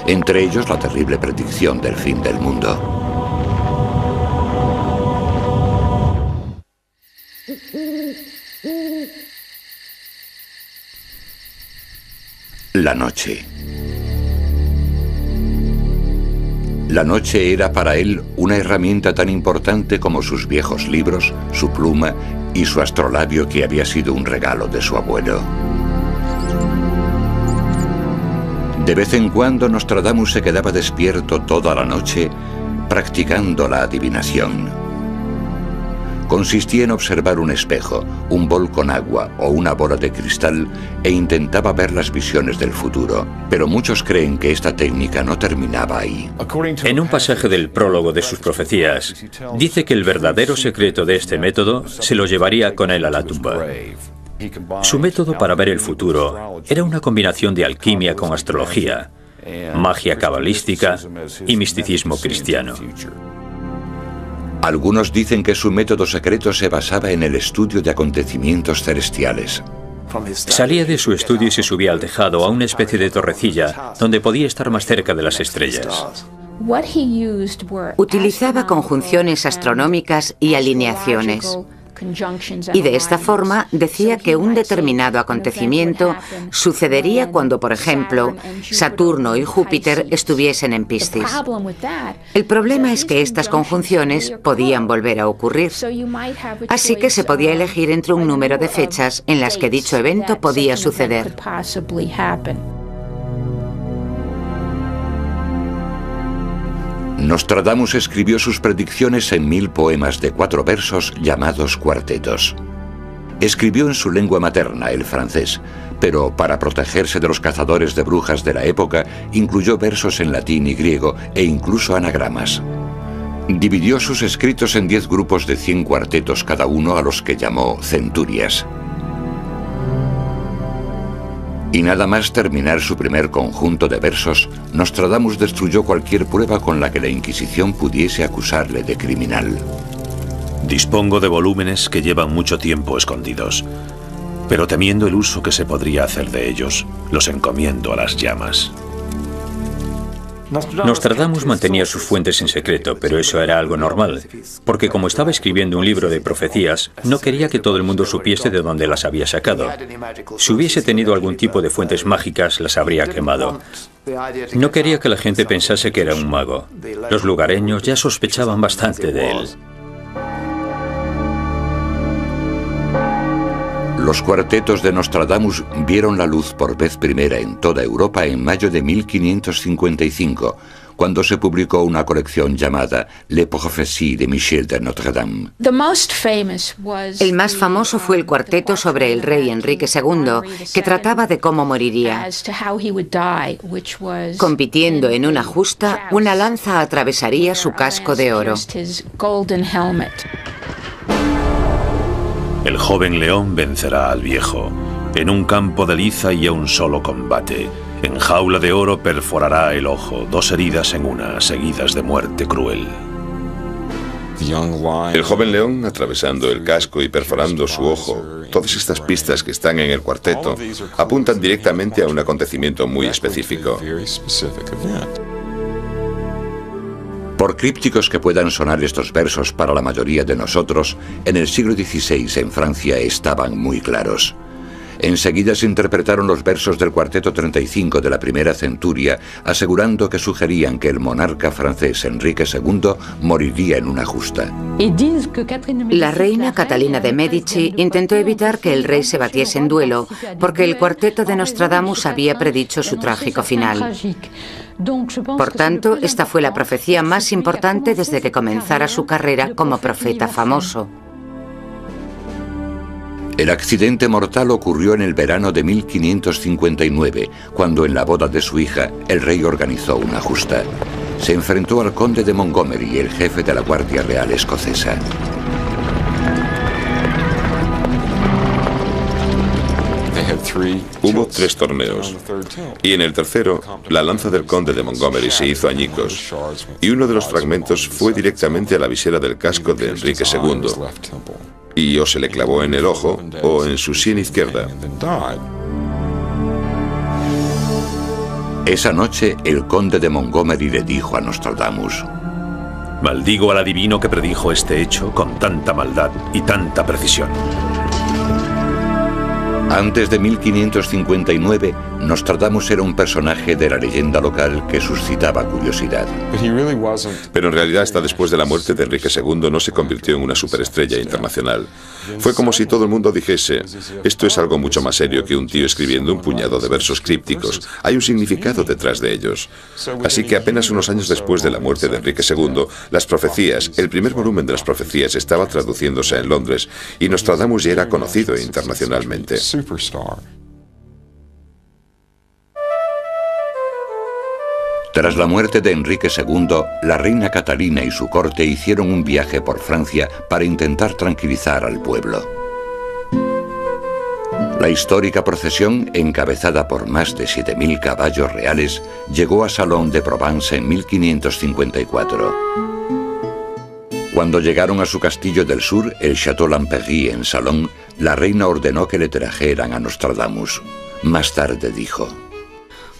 entre ellos la terrible predicción del fin del mundo. La noche. La noche era para él una herramienta tan importante como sus viejos libros, su pluma y su astrolabio que había sido un regalo de su abuelo. De vez en cuando Nostradamus se quedaba despierto toda la noche practicando la adivinación. Consistía en observar un espejo, un bol con agua o una bola de cristal e intentaba ver las visiones del futuro. Pero muchos creen que esta técnica no terminaba ahí. En un pasaje del prólogo de sus profecías, dice que el verdadero secreto de este método se lo llevaría con él a la tumba. Su método para ver el futuro era una combinación de alquimia con astrología, magia cabalística y misticismo cristiano. Algunos dicen que su método secreto se basaba en el estudio de acontecimientos celestiales. Salía de su estudio y se subía al tejado a una especie de torrecilla donde podía estar más cerca de las estrellas. Utilizaba conjunciones astronómicas y alineaciones. Y de esta forma decía que un determinado acontecimiento sucedería cuando, por ejemplo, Saturno y Júpiter estuviesen en Piscis. El problema es que estas conjunciones podían volver a ocurrir. Así que se podía elegir entre un número de fechas en las que dicho evento podía suceder. Nostradamus escribió sus predicciones en 1000 poemas de 4 versos llamados cuartetos. Escribió en su lengua materna, el francés, pero para protegerse de los cazadores de brujas de la época, incluyó versos en latín y griego e incluso anagramas. Dividió sus escritos en 10 grupos de 100 cuartetos cada uno, a los que llamó centurias. Y nada más terminar su primer conjunto de versos, Nostradamus destruyó cualquier prueba con la que la Inquisición pudiese acusarle de criminal. Dispongo de volúmenes que llevan mucho tiempo escondidos, pero temiendo el uso que se podría hacer de ellos, los encomiendo a las llamas. Nostradamus mantenía sus fuentes en secreto, pero eso era algo normal, porque como estaba escribiendo un libro de profecías, no quería que todo el mundo supiese de dónde las había sacado. Si hubiese tenido algún tipo de fuentes mágicas, las habría quemado. No quería que la gente pensase que era un mago. Los lugareños ya sospechaban bastante de él. Los cuartetos de Nostradamus vieron la luz por vez primera en toda Europa en mayo de 1555, cuando se publicó una colección llamada Les Prophéties de Michel de Notre Dame. El más famoso fue el cuarteto sobre el rey Enrique II, que trataba de cómo moriría. Compitiendo en una justa, una lanza atravesaría su casco de oro. El joven león vencerá al viejo. En un campo de liza y a un solo combate. En jaula de oro perforará el ojo, 2 heridas en una, seguidas de muerte cruel. El joven león atravesando el casco y perforando su ojo. Todas estas pistas que están en el cuarteto apuntan directamente a un acontecimiento muy específico. Por crípticos que puedan sonar estos versos para la mayoría de nosotros, en el siglo XVI en Francia estaban muy claros. Enseguida se interpretaron los versos del cuarteto 35 de la primera centuria, asegurando que sugerían que el monarca francés Enrique II moriría en una justa. La reina Catalina de Medici intentó evitar que el rey se batiese en duelo, porque el cuarteto de Nostradamus había predicho su trágico final. Por tanto, esta fue la profecía más importante desde que comenzara su carrera como profeta famoso. El accidente mortal ocurrió en el verano de 1559, cuando en la boda de su hija, el rey organizó una justa. Se enfrentó al conde de Montgomery, el jefe de la Guardia Real escocesa. Hubo 3 torneos, y en el tercero, la lanza del conde de Montgomery se hizo añicos, y uno de los fragmentos fue directamente a la visera del casco de Enrique II, y o se le clavó en el ojo o en su sien izquierda. Esa noche, el conde de Montgomery le dijo a Nostradamus: Maldigo al adivino que predijo este hecho con tanta maldad y tanta precisión. Antes de 1559, Nostradamus era un personaje de la leyenda local que suscitaba curiosidad. Pero en realidad, hasta después de la muerte de Enrique II, no se convirtió en una superestrella internacional. Fue como si todo el mundo dijese: esto es algo mucho más serio que un tío escribiendo un puñado de versos crípticos. Hay un significado detrás de ellos. Así que apenas unos años después de la muerte de Enrique II, las profecías, el primer volumen de las profecías, estaba traduciéndose en Londres y Nostradamus ya era conocido internacionalmente. Tras la muerte de Enrique II, la reina Catalina y su corte hicieron un viaje por Francia para intentar tranquilizar al pueblo. La histórica procesión, encabezada por más de 7.000 caballos reales, llegó a Salon de Provence en 1554. Cuando llegaron a su castillo del sur, el Château Lamperrie en Salon, la reina ordenó que le trajeran a Nostradamus. Más tarde dijo: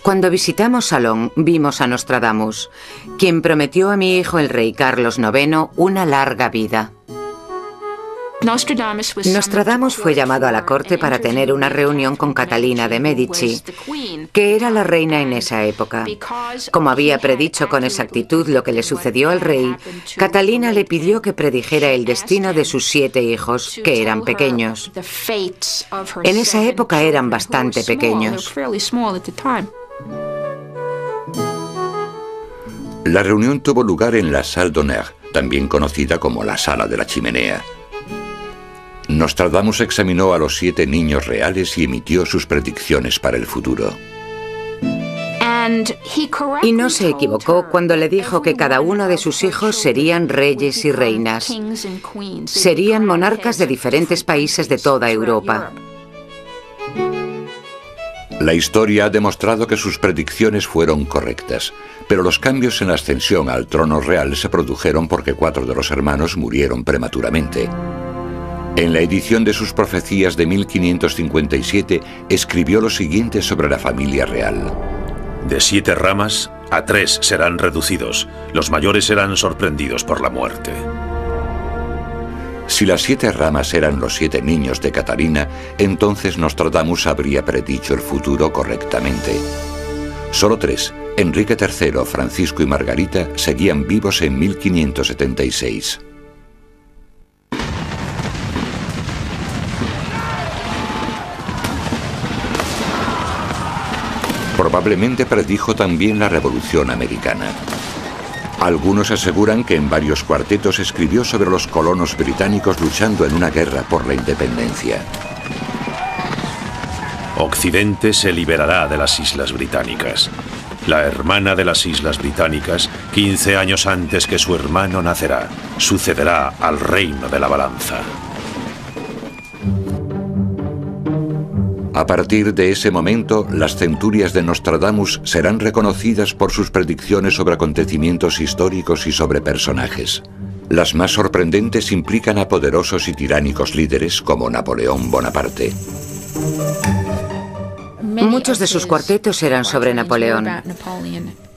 Cuando visitamos Salón, vimos a Nostradamus, quien prometió a mi hijo el rey Carlos IX una larga vida. Nostradamus fue llamado a la corte para tener una reunión con Catalina de Medici, que era la reina en esa época. Como había predicho con exactitud lo que le sucedió al rey, Catalina le pidió que predijera el destino de sus 7 hijos, que eran pequeños. En esa época eran bastante pequeños. La reunión tuvo lugar en la Salle d'Honneur, también conocida como la Sala de la Chimenea. Nostradamus examinó a los 7 niños reales y emitió sus predicciones para el futuro. Y no se equivocó cuando le dijo que cada uno de sus hijos serían reyes y reinas. Serían monarcas de diferentes países de toda Europa. La historia ha demostrado que sus predicciones fueron correctas, pero los cambios en la ascensión al trono real se produjeron porque 4 de los hermanos murieron prematuramente. En la edición de sus profecías de 1557 escribió lo siguiente sobre la familia real: De 7 ramas, a 3 serán reducidos. Los mayores serán sorprendidos por la muerte. Si las 7 ramas eran los 7 niños de Catalina, entonces Nostradamus habría predicho el futuro correctamente. Solo 3, Enrique III, Francisco y Margarita, seguían vivos en 1576. Probablemente predijo también la Revolución Americana. Algunos aseguran que en varios cuartetos escribió sobre los colonos británicos luchando en una guerra por la independencia. Occidente se liberará de las Islas Británicas. La hermana de las Islas Británicas, 15 años antes que su hermano nacerá, sucederá al reino de la balanza. A partir de ese momento, las centurias de Nostradamus serán reconocidas por sus predicciones sobre acontecimientos históricos y sobre personajes. Las más sorprendentes implican a poderosos y tiránicos líderes como Napoleón Bonaparte. Muchos de sus cuartetos eran sobre Napoleón.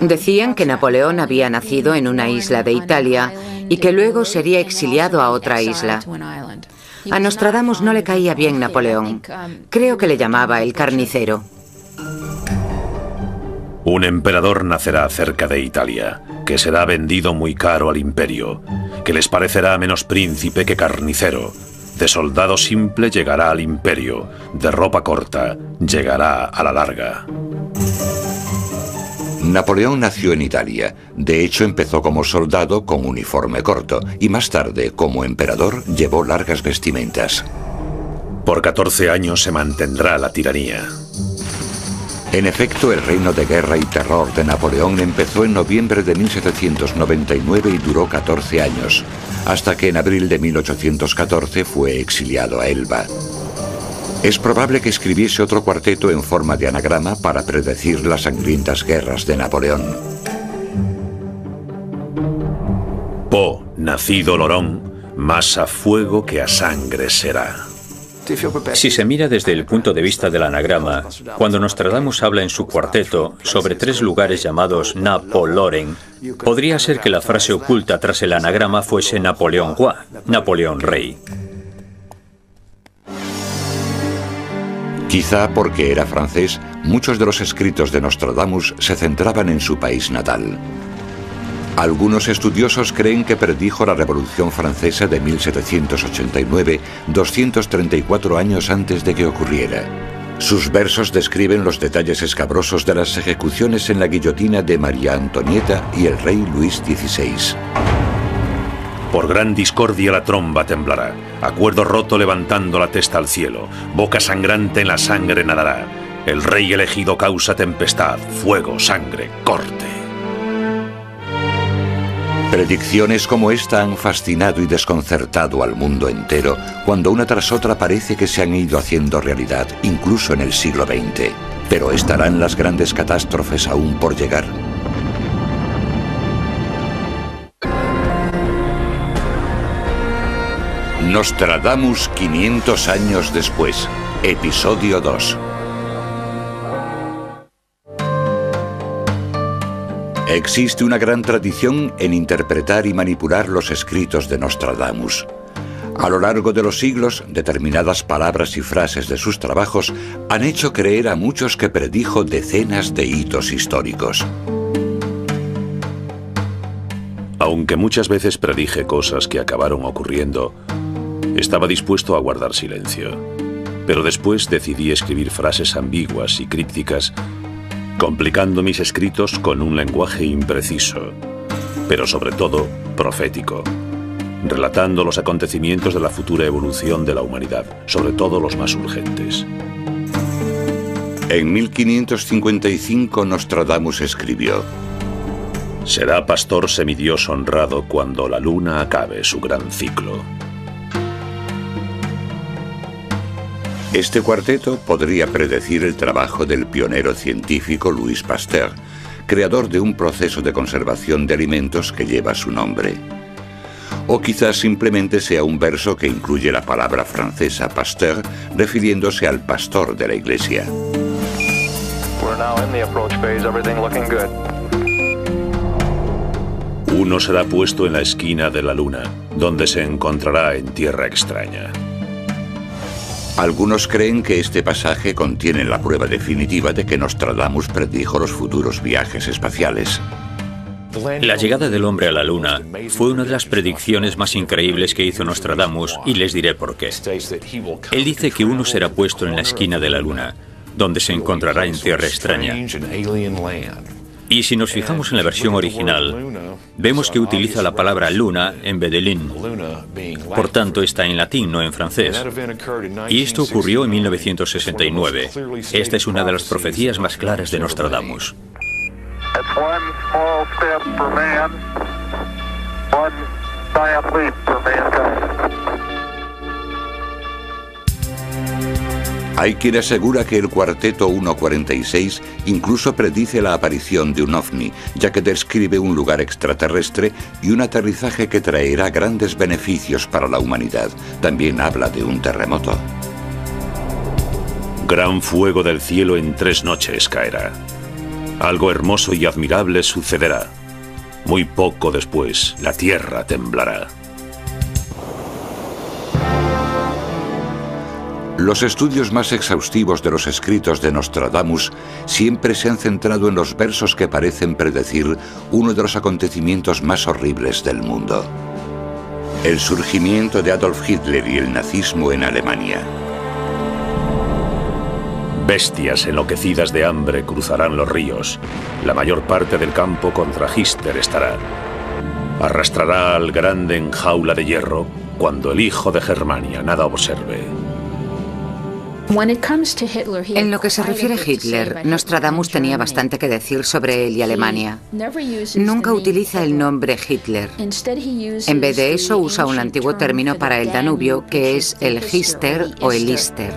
Decían que Napoleón había nacido en una isla de Italia y que luego sería exiliado a otra isla. A Nostradamus no le caía bien Napoleón. Creo que le llamaba el carnicero. Un emperador nacerá cerca de Italia, que será vendido muy caro al imperio, que les parecerá menos príncipe que carnicero. De soldado simple llegará al imperio, de ropa corta llegará a la larga. Napoleón nació en Italia. De hecho, empezó como soldado con uniforme corto y más tarde, como emperador, llevó largas vestimentas. Por 14 años se mantendrá la tiranía. En efecto, el reino de guerra y terror de Napoleón empezó en noviembre de 1799 y duró 14 años, hasta que en abril de 1814 fue exiliado a Elba. Es probable que escribiese otro cuarteto en forma de anagrama para predecir las sangrientas guerras de Napoleón. Po, nacido Lorón, más a fuego que a sangre será. Si se mira desde el punto de vista del anagrama, cuando Nostradamus habla en su cuarteto sobre 3 lugares llamados Napo-Loren, podría ser que la frase oculta tras el anagrama fuese Napoleón Roi, Napoleón Rey. Quizá porque era francés, muchos de los escritos de Nostradamus se centraban en su país natal. Algunos estudiosos creen que predijo la Revolución Francesa de 1789, 234 años antes de que ocurriera. Sus versos describen los detalles escabrosos de las ejecuciones en la guillotina de María Antonieta y el rey Luis XVI. Por gran discordia la tromba temblará, acuerdo roto levantando la testa al cielo, boca sangrante en la sangre nadará. El rey elegido causa tempestad, fuego, sangre, corte. Predicciones como esta han fascinado y desconcertado al mundo entero, cuando una tras otra parece que se han ido haciendo realidad, incluso en el siglo XX. Pero ¿estarán las grandes catástrofes aún por llegar? Nostradamus 500 años después, episodio 2. Existe una gran tradición en interpretar y manipular los escritos de Nostradamus. A lo largo de los siglos, determinadas palabras y frases de sus trabajos han hecho creer a muchos que predijo decenas de hitos históricos. Aunque muchas veces predije cosas que acabaron ocurriendo, estaba dispuesto a guardar silencio. Pero después decidí escribir frases ambiguas y crípticas, complicando mis escritos con un lenguaje impreciso, pero sobre todo profético, relatando los acontecimientos de la futura evolución de la humanidad, sobre todo los más urgentes. En 1555 Nostradamus escribió: será pastor semidios honrado cuando la luna acabe su gran ciclo. Este cuarteto podría predecir el trabajo del pionero científico Louis Pasteur, creador de un proceso de conservación de alimentos que lleva su nombre. O quizás simplemente sea un verso que incluye la palabra francesa pasteur, refiriéndose al pastor de la iglesia. Uno será puesto en la esquina de la luna, donde se encontrará en tierra extraña. Algunos creen que este pasaje contiene la prueba definitiva de que Nostradamus predijo los futuros viajes espaciales. La llegada del hombre a la Luna fue una de las predicciones más increíbles que hizo Nostradamus, y les diré por qué. Él dice que uno será puesto en la esquina de la Luna, donde se encontrará en tierra extraña. Y si nos fijamos en la versión original, vemos que utiliza la palabra luna en vez de lin. Por tanto, está en latín, no en francés. Y esto ocurrió en 1969. Esta es una de las profecías más claras de Nostradamus. Hay quien asegura que el cuarteto 146 incluso predice la aparición de un ovni, ya que describe un lugar extraterrestre y un aterrizaje que traerá grandes beneficios para la humanidad. También habla de un terremoto. Gran fuego del cielo en 3 noches caerá. Algo hermoso y admirable sucederá. Muy poco después, la tierra temblará. Los estudios más exhaustivos de los escritos de Nostradamus siempre se han centrado en los versos que parecen predecir uno de los acontecimientos más horribles del mundo: el surgimiento de Adolf Hitler y el nazismo en Alemania. Bestias enloquecidas de hambre cruzarán los ríos. La mayor parte del campo contra Hitler estará. Arrastrará al grande en jaula de hierro cuando el hijo de Germania nada observe. En lo que se refiere a Hitler, Nostradamus tenía bastante que decir sobre él y Alemania. Nunca utiliza el nombre Hitler. En vez de eso, usa un antiguo término para el Danubio, que es el Hister o el Ister.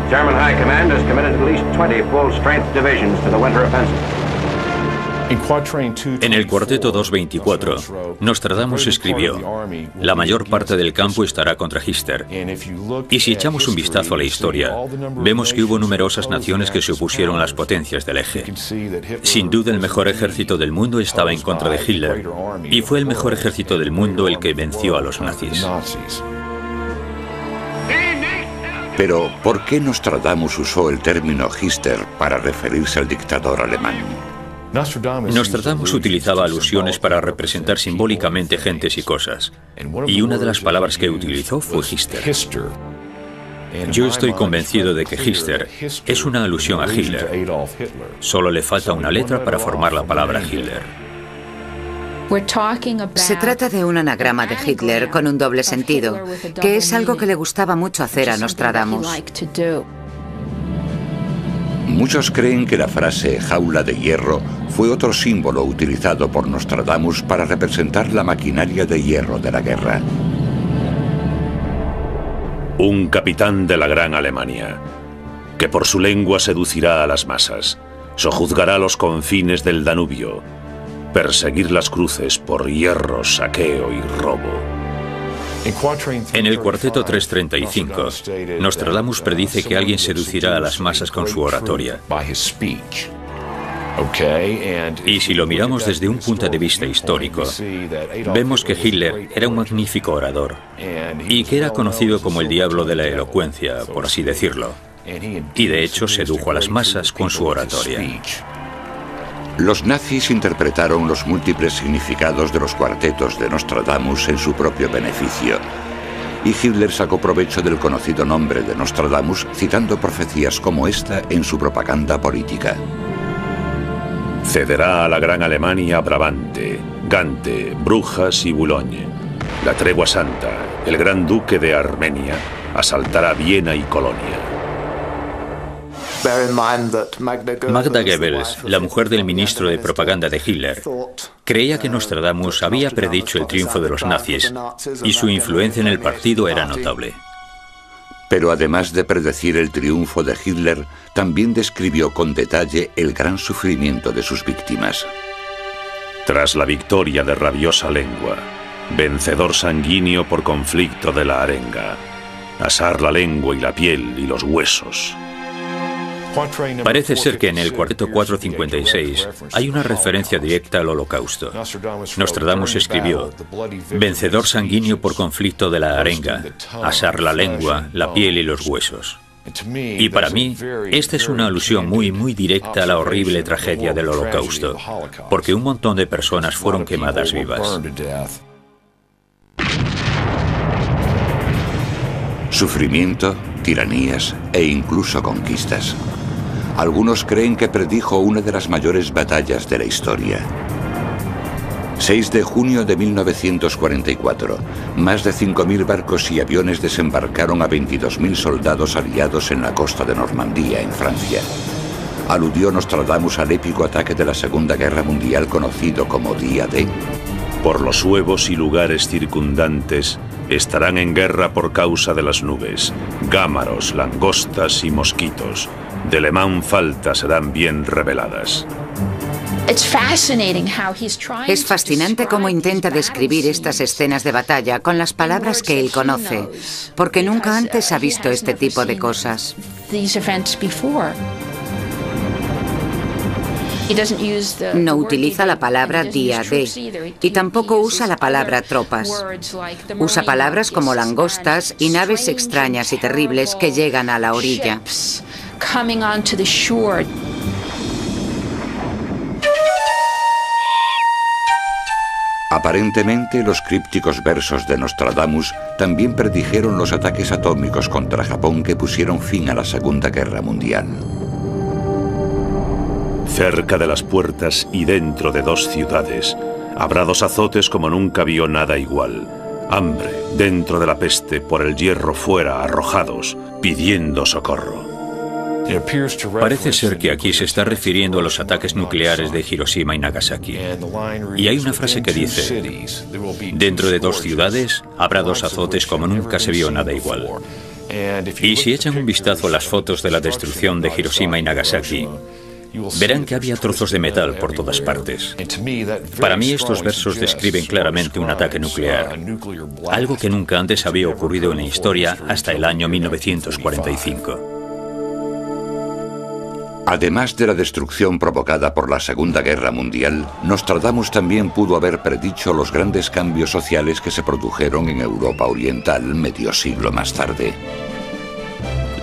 German High Command has committed at least 20 full-strength divisions to the winter offensive. En el cuarteto 224, Nostradamus escribió: la mayor parte del campo estará contra Hitler. Y si echamos un vistazo a la historia, vemos que hubo numerosas naciones que se opusieron a las potencias del eje. Sin duda el mejor ejército del mundo estaba en contra de Hitler, y fue el mejor ejército del mundo el que venció a los nazis. Pero, ¿por qué Nostradamus usó el término Hitler para referirse al dictador alemán? Nostradamus utilizaba alusiones para representar simbólicamente gentes y cosas, y una de las palabras que utilizó fue Hitler. Yo estoy convencido de que Hitler es una alusión a Hitler. Solo le falta una letra para formar la palabra Hitler. Se trata de un anagrama de Hitler con un doble sentido, que es algo que le gustaba mucho hacer a Nostradamus. Muchos creen que la frase jaula de hierro fue otro símbolo utilizado por Nostradamus para representar la maquinaria de hierro de la guerra. Un capitán de la Gran Alemania, que por su lengua seducirá a las masas, sojuzgará los confines del Danubio, perseguir las cruces por hierro, saqueo y robo. En el cuarteto 335, Nostradamus predice que alguien seducirá a las masas con su oratoria. Y si lo miramos desde un punto de vista histórico, vemos que Hitler era un magnífico orador y que era conocido como el diablo de la elocuencia, por así decirlo. Y de hecho sedujo a las masas con su oratoria. Los nazis interpretaron los múltiples significados de los cuartetos de Nostradamus en su propio beneficio. Y Hitler sacó provecho del conocido nombre de Nostradamus citando profecías como esta en su propaganda política. Cederá a la Gran Alemania Brabante, Gante, Brujas y Boulogne. La tregua santa, el gran duque de Armenia, asaltará Viena y Colonia. Magda Goebbels, la mujer del ministro de propaganda de Hitler, creía que Nostradamus había predicho el triunfo de los nazis y su influencia en el partido era notable. Pero además de predecir el triunfo de Hitler, también describió con detalle el gran sufrimiento de sus víctimas. Tras la victoria de rabiosa lengua, vencedor sanguíneo por conflicto de la arenga, asar la lengua y la piel y los huesos. Parece ser que en el cuarteto 456 hay una referencia directa al Holocausto. Nostradamus escribió: vencedor sanguíneo por conflicto de la arenga, asar la lengua, la piel y los huesos. Y para mí, esta es una alusión muy directa a la horrible tragedia del Holocausto, porque un montón de personas fueron quemadas vivas. Sufrimiento, tiranías e incluso conquistas. Algunos creen que predijo una de las mayores batallas de la historia. 6 de junio de 1944. Más de 5.000 barcos y aviones desembarcaron a 22.000 soldados aliados en la costa de Normandía, en Francia. Aludió Nostradamus al épico ataque de la Segunda Guerra Mundial conocido como Día D. Por los huevos y lugares circundantes estarán en guerra por causa de las nubes, gámaros, langostas y mosquitos. De Le Mans falta serán bien reveladas. Es fascinante cómo intenta describir estas escenas de batalla con las palabras que él conoce, porque nunca antes ha visto este tipo de cosas. No utiliza la palabra día D y tampoco usa la palabra tropas. Usa palabras como langostas y naves extrañas y terribles que llegan a la orilla. Aparentemente, los crípticos versos de Nostradamus también predijeron los ataques atómicos contra Japón que pusieron fin a la Segunda Guerra Mundial. Cerca de las puertas y dentro de 2 ciudades, habrá 2 azotes como nunca vio nada igual. Hambre dentro de la peste, por el hierro fuera arrojados, pidiendo socorro. Parece ser que aquí se está refiriendo a los ataques nucleares de Hiroshima y Nagasaki. Y hay una frase que dice: dentro de 2 ciudades habrá 2 azotes como nunca se vio nada igual. Y si echan un vistazo a las fotos de la destrucción de Hiroshima y Nagasaki, verán que había trozos de metal por todas partes. Para mí estos versos describen claramente un ataque nuclear, algo que nunca antes había ocurrido en la historia hasta el año 1945. Además de la destrucción provocada por la Segunda Guerra Mundial, Nostradamus también pudo haber predicho los grandes cambios sociales que se produjeron en Europa Oriental medio siglo más tarde.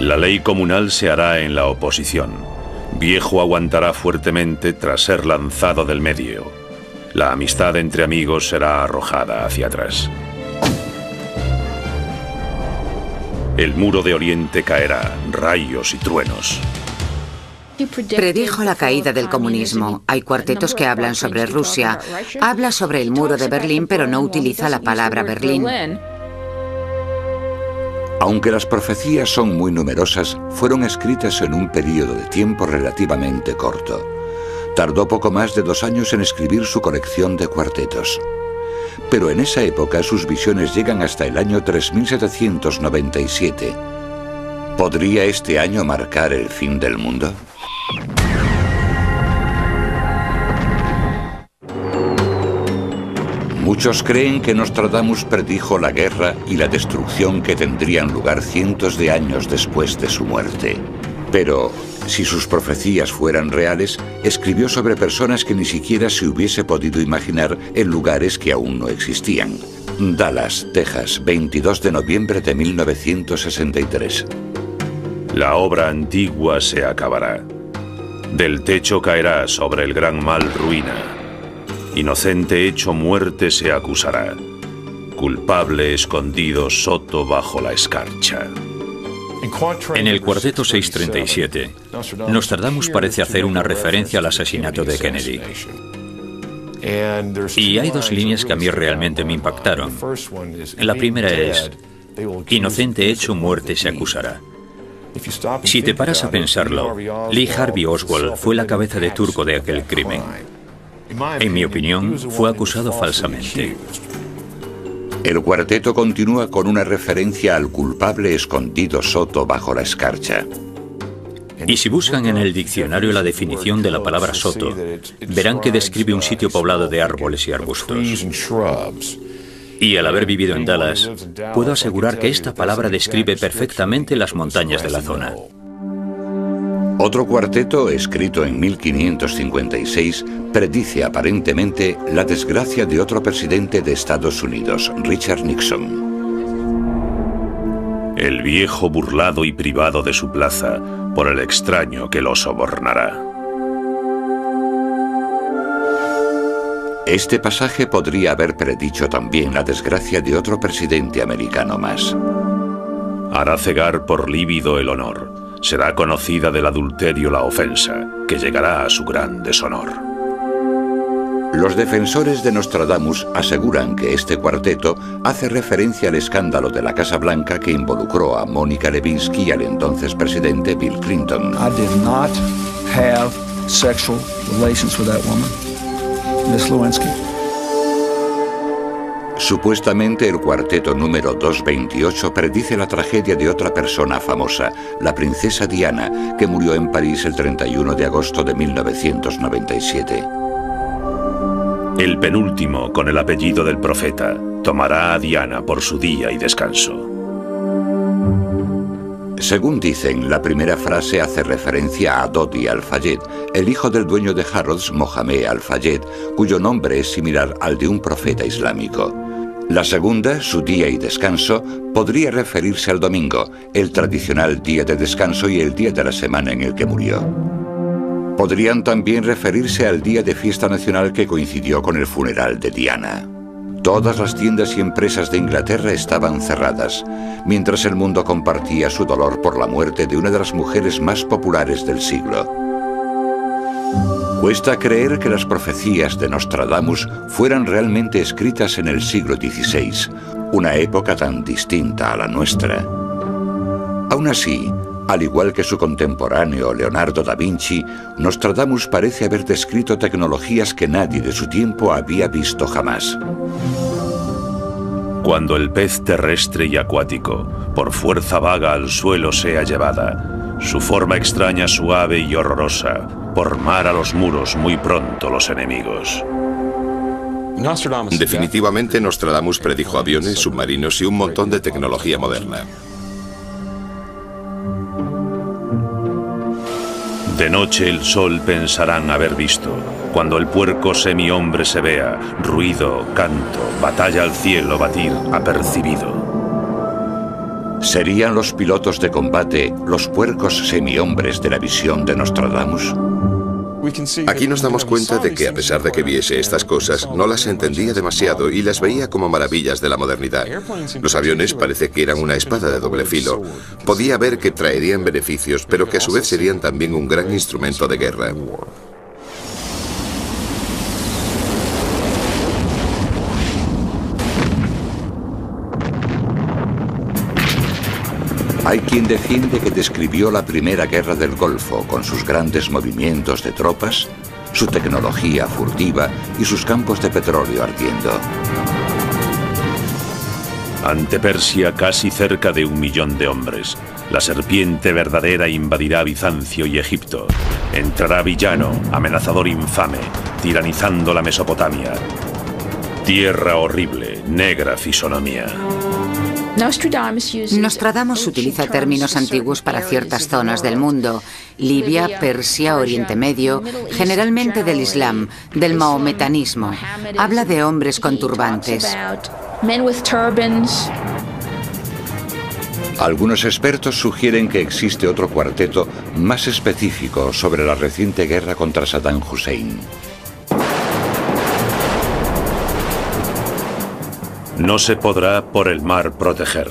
La ley comunal se hará en la oposición. Viejo aguantará fuertemente tras ser lanzado del medio. La amistad entre amigos será arrojada hacia atrás. El muro de Oriente caerá, rayos y truenos. Predijo la caída del comunismo. Hay cuartetos que hablan sobre Rusia. Habla sobre el muro de Berlín, pero no utiliza la palabra Berlín. Aunque las profecías son muy numerosas, fueron escritas en un periodo de tiempo relativamente corto. Tardó poco más de 2 años en escribir su colección de cuartetos. Pero en esa época sus visiones llegan hasta el año 3797. ¿Podría este año marcar el fin del mundo? Muchos creen que Nostradamus predijo la guerra y la destrucción que tendrían lugar cientos de años después de su muerte. Pero, si sus profecías fueran reales, escribió sobre personas que ni siquiera se hubiese podido imaginar en lugares que aún no existían. Dallas, Texas, 22 de noviembre de 1963. La obra antigua se acabará. Del techo caerá sobre el gran mal ruina. Inocente hecho muerte se acusará. Culpable escondido soto bajo la escarcha. En el cuarteto 637, Nostradamus parece hacer una referencia al asesinato de Kennedy. Y hay 2 líneas que a mí realmente me impactaron. La primera es: inocente hecho muerte se acusará. Si te paras a pensarlo, Lee Harvey Oswald fue la cabeza de turco de aquel crimen. En mi opinión, fue acusado falsamente. El cuarteto continúa con una referencia al culpable escondido soto bajo la escarcha. Y si buscan en el diccionario la definición de la palabra soto, verán que describe un sitio poblado de árboles y arbustos. Y al haber vivido en Dallas, puedo asegurar que esta palabra describe perfectamente las montañas de la zona. Otro cuarteto, escrito en 1556, predice aparentemente la desgracia de otro presidente de Estados Unidos, Richard Nixon. El viejo burlado y privado de su plaza por el extraño que lo sobornará. Este pasaje podría haber predicho también la desgracia de otro presidente americano más. Hará cegar por lívido el honor. Será conocida del adulterio la ofensa, que llegará a su gran deshonor. Los defensores de Nostradamus aseguran que este cuarteto hace referencia al escándalo de la Casa Blanca que involucró a Mónica Lewinsky y al entonces presidente Bill Clinton. I did not have sexual relations with that woman, Miss Lewinsky. Supuestamente el cuarteto número 228 predice la tragedia de otra persona famosa, la princesa Diana, que murió en París el 31 de agosto de 1997. El penúltimo, con el apellido del profeta, tomará a Diana por su día y descanso. Según dicen, la primera frase hace referencia a Dodi Al-Fayed, el hijo del dueño de Harrods, Mohamed Al-Fayed, cuyo nombre es similar al de un profeta islámico. La segunda, su día y descanso, podría referirse al domingo, el tradicional día de descanso y el día de la semana en el que murió. Podrían también referirse al día de fiesta nacional que coincidió con el funeral de Diana. Todas las tiendas y empresas de Inglaterra estaban cerradas, mientras el mundo compartía su dolor por la muerte de una de las mujeres más populares del siglo. Cuesta creer que las profecías de Nostradamus fueran realmente escritas en el siglo XVI, una época tan distinta a la nuestra. Aún así, al igual que su contemporáneo Leonardo da Vinci, Nostradamus parece haber descrito tecnologías que nadie de su tiempo había visto jamás. Cuando el pez terrestre y acuático, por fuerza vaga al suelo sea llevada, su forma extraña, suave y horrorosa, por mar a los muros muy pronto los enemigos. Definitivamente Nostradamus predijo aviones, submarinos y un montón de tecnología moderna. De noche el sol pensarán haber visto, cuando el puerco semihombre se vea, ruido, canto, batalla al cielo batir, apercibido. ¿Serían los pilotos de combate los puercos semihombres de la visión de Nostradamus? Aquí nos damos cuenta de que a pesar de que viese estas cosas, no las entendía demasiado y las veía como maravillas de la modernidad. Los aviones parece que eran una espada de doble filo. Podía ver que traerían beneficios, pero que a su vez serían también un gran instrumento de guerra. Hay quien defiende que describió la primera guerra del Golfo con sus grandes movimientos de tropas, su tecnología furtiva y sus campos de petróleo ardiendo. Ante Persia casi cerca de 1 millón de hombres. La serpiente verdadera invadirá Bizancio y Egipto. Entrará villano, amenazador infame, tiranizando la Mesopotamia. Tierra horrible, negra fisonomía. Nostradamus utiliza términos antiguos para ciertas zonas del mundo: Libia, Persia, Oriente Medio, generalmente del Islam, del mahometanismo. Habla de hombres con turbantes. Algunos expertos sugieren que existe otro cuarteto más específico sobre la reciente guerra contra Saddam Hussein. No se podrá por el mar proteger.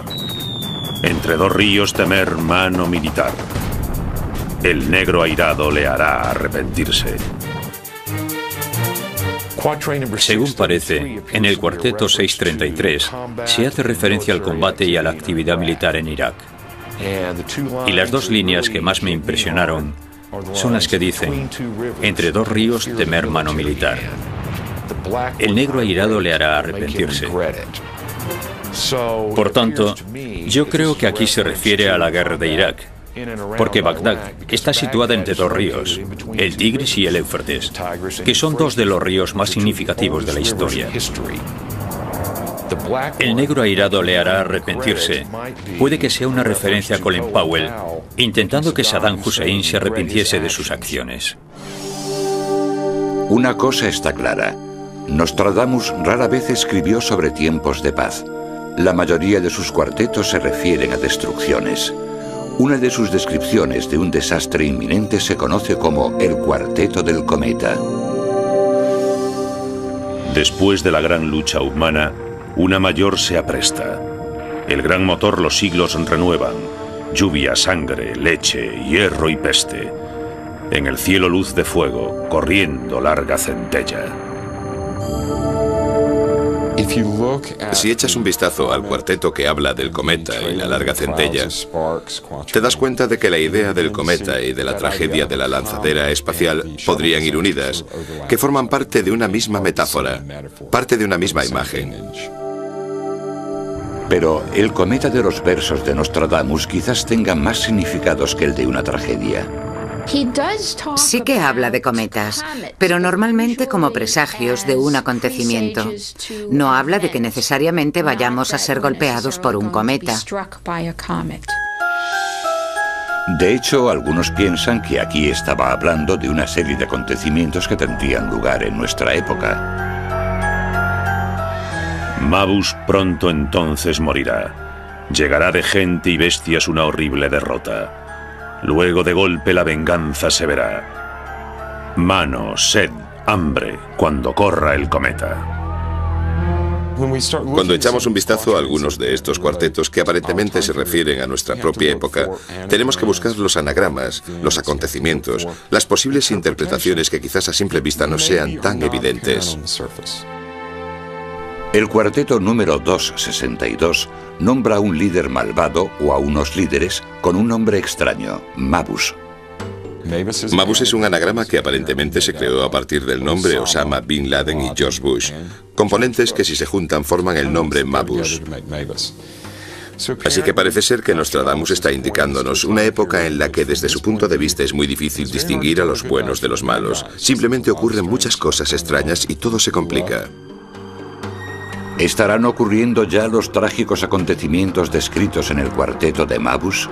Entre 2 ríos temer mano militar. El negro airado le hará arrepentirse. Según parece, en el cuarteto 633 se hace referencia al combate y a la actividad militar en Irak. Y las 2 líneas que más me impresionaron son las que dicen: entre 2 ríos temer mano militar. El negro airado le hará arrepentirse. Por tanto, yo creo que aquí se refiere a la guerra de Irak, porque Bagdad está situada entre 2 ríos, el Tigris y el Éufrates, que son 2 de los ríos más significativos de la historia. El negro airado le hará arrepentirse. Puede que sea una referencia a Colin Powell, intentando que Saddam Hussein se arrepintiese de sus acciones. Una cosa está clara: Nostradamus rara vez escribió sobre tiempos de paz. La mayoría de sus cuartetos se refieren a destrucciones. Una de sus descripciones de un desastre inminente se conoce como el Cuarteto del Cometa. Después de la gran lucha humana, una mayor se apresta. El gran motor los siglos renuevan. Lluvia, sangre, leche, hierro y peste. En el cielo luz de fuego, corriendo larga centella. Si echas un vistazo al cuarteto que habla del cometa y la larga centella, te das cuenta de que la idea del cometa y de la tragedia de la lanzadera espacial podrían ir unidas, que forman parte de una misma metáfora, parte de una misma imagen. Pero el cometa de los versos de Nostradamus quizás tenga más significados que el de una tragedia. Sí que habla de cometas, pero normalmente como presagios de un acontecimiento. No habla de que necesariamente vayamos a ser golpeados por un cometa. De hecho, algunos piensan que aquí estaba hablando de una serie de acontecimientos que tendrían lugar en nuestra época. Mabus pronto entonces morirá. Llegará de gente y bestias una horrible derrota. Luego de golpe la venganza se verá. Mano, sed, hambre, cuando corra el cometa. Cuando echamos un vistazo a algunos de estos cuartetos que aparentemente se refieren a nuestra propia época, tenemos que buscar los anagramas, los acontecimientos, las posibles interpretaciones que quizás a simple vista no sean tan evidentes. El cuarteto número 262 nombra a un líder malvado o a unos líderes con un nombre extraño: Mabus. Mabus es un anagrama que aparentemente se creó a partir del nombre Osama Bin Laden y George Bush, componentes que si se juntan forman el nombre Mabus. Así que parece ser que Nostradamus está indicándonos una época en la que desde su punto de vista es muy difícil distinguir a los buenos de los malos. Simplemente ocurren muchas cosas extrañas y todo se complica. ¿Estarán ocurriendo ya los trágicos acontecimientos descritos en el cuarteto de Mabus?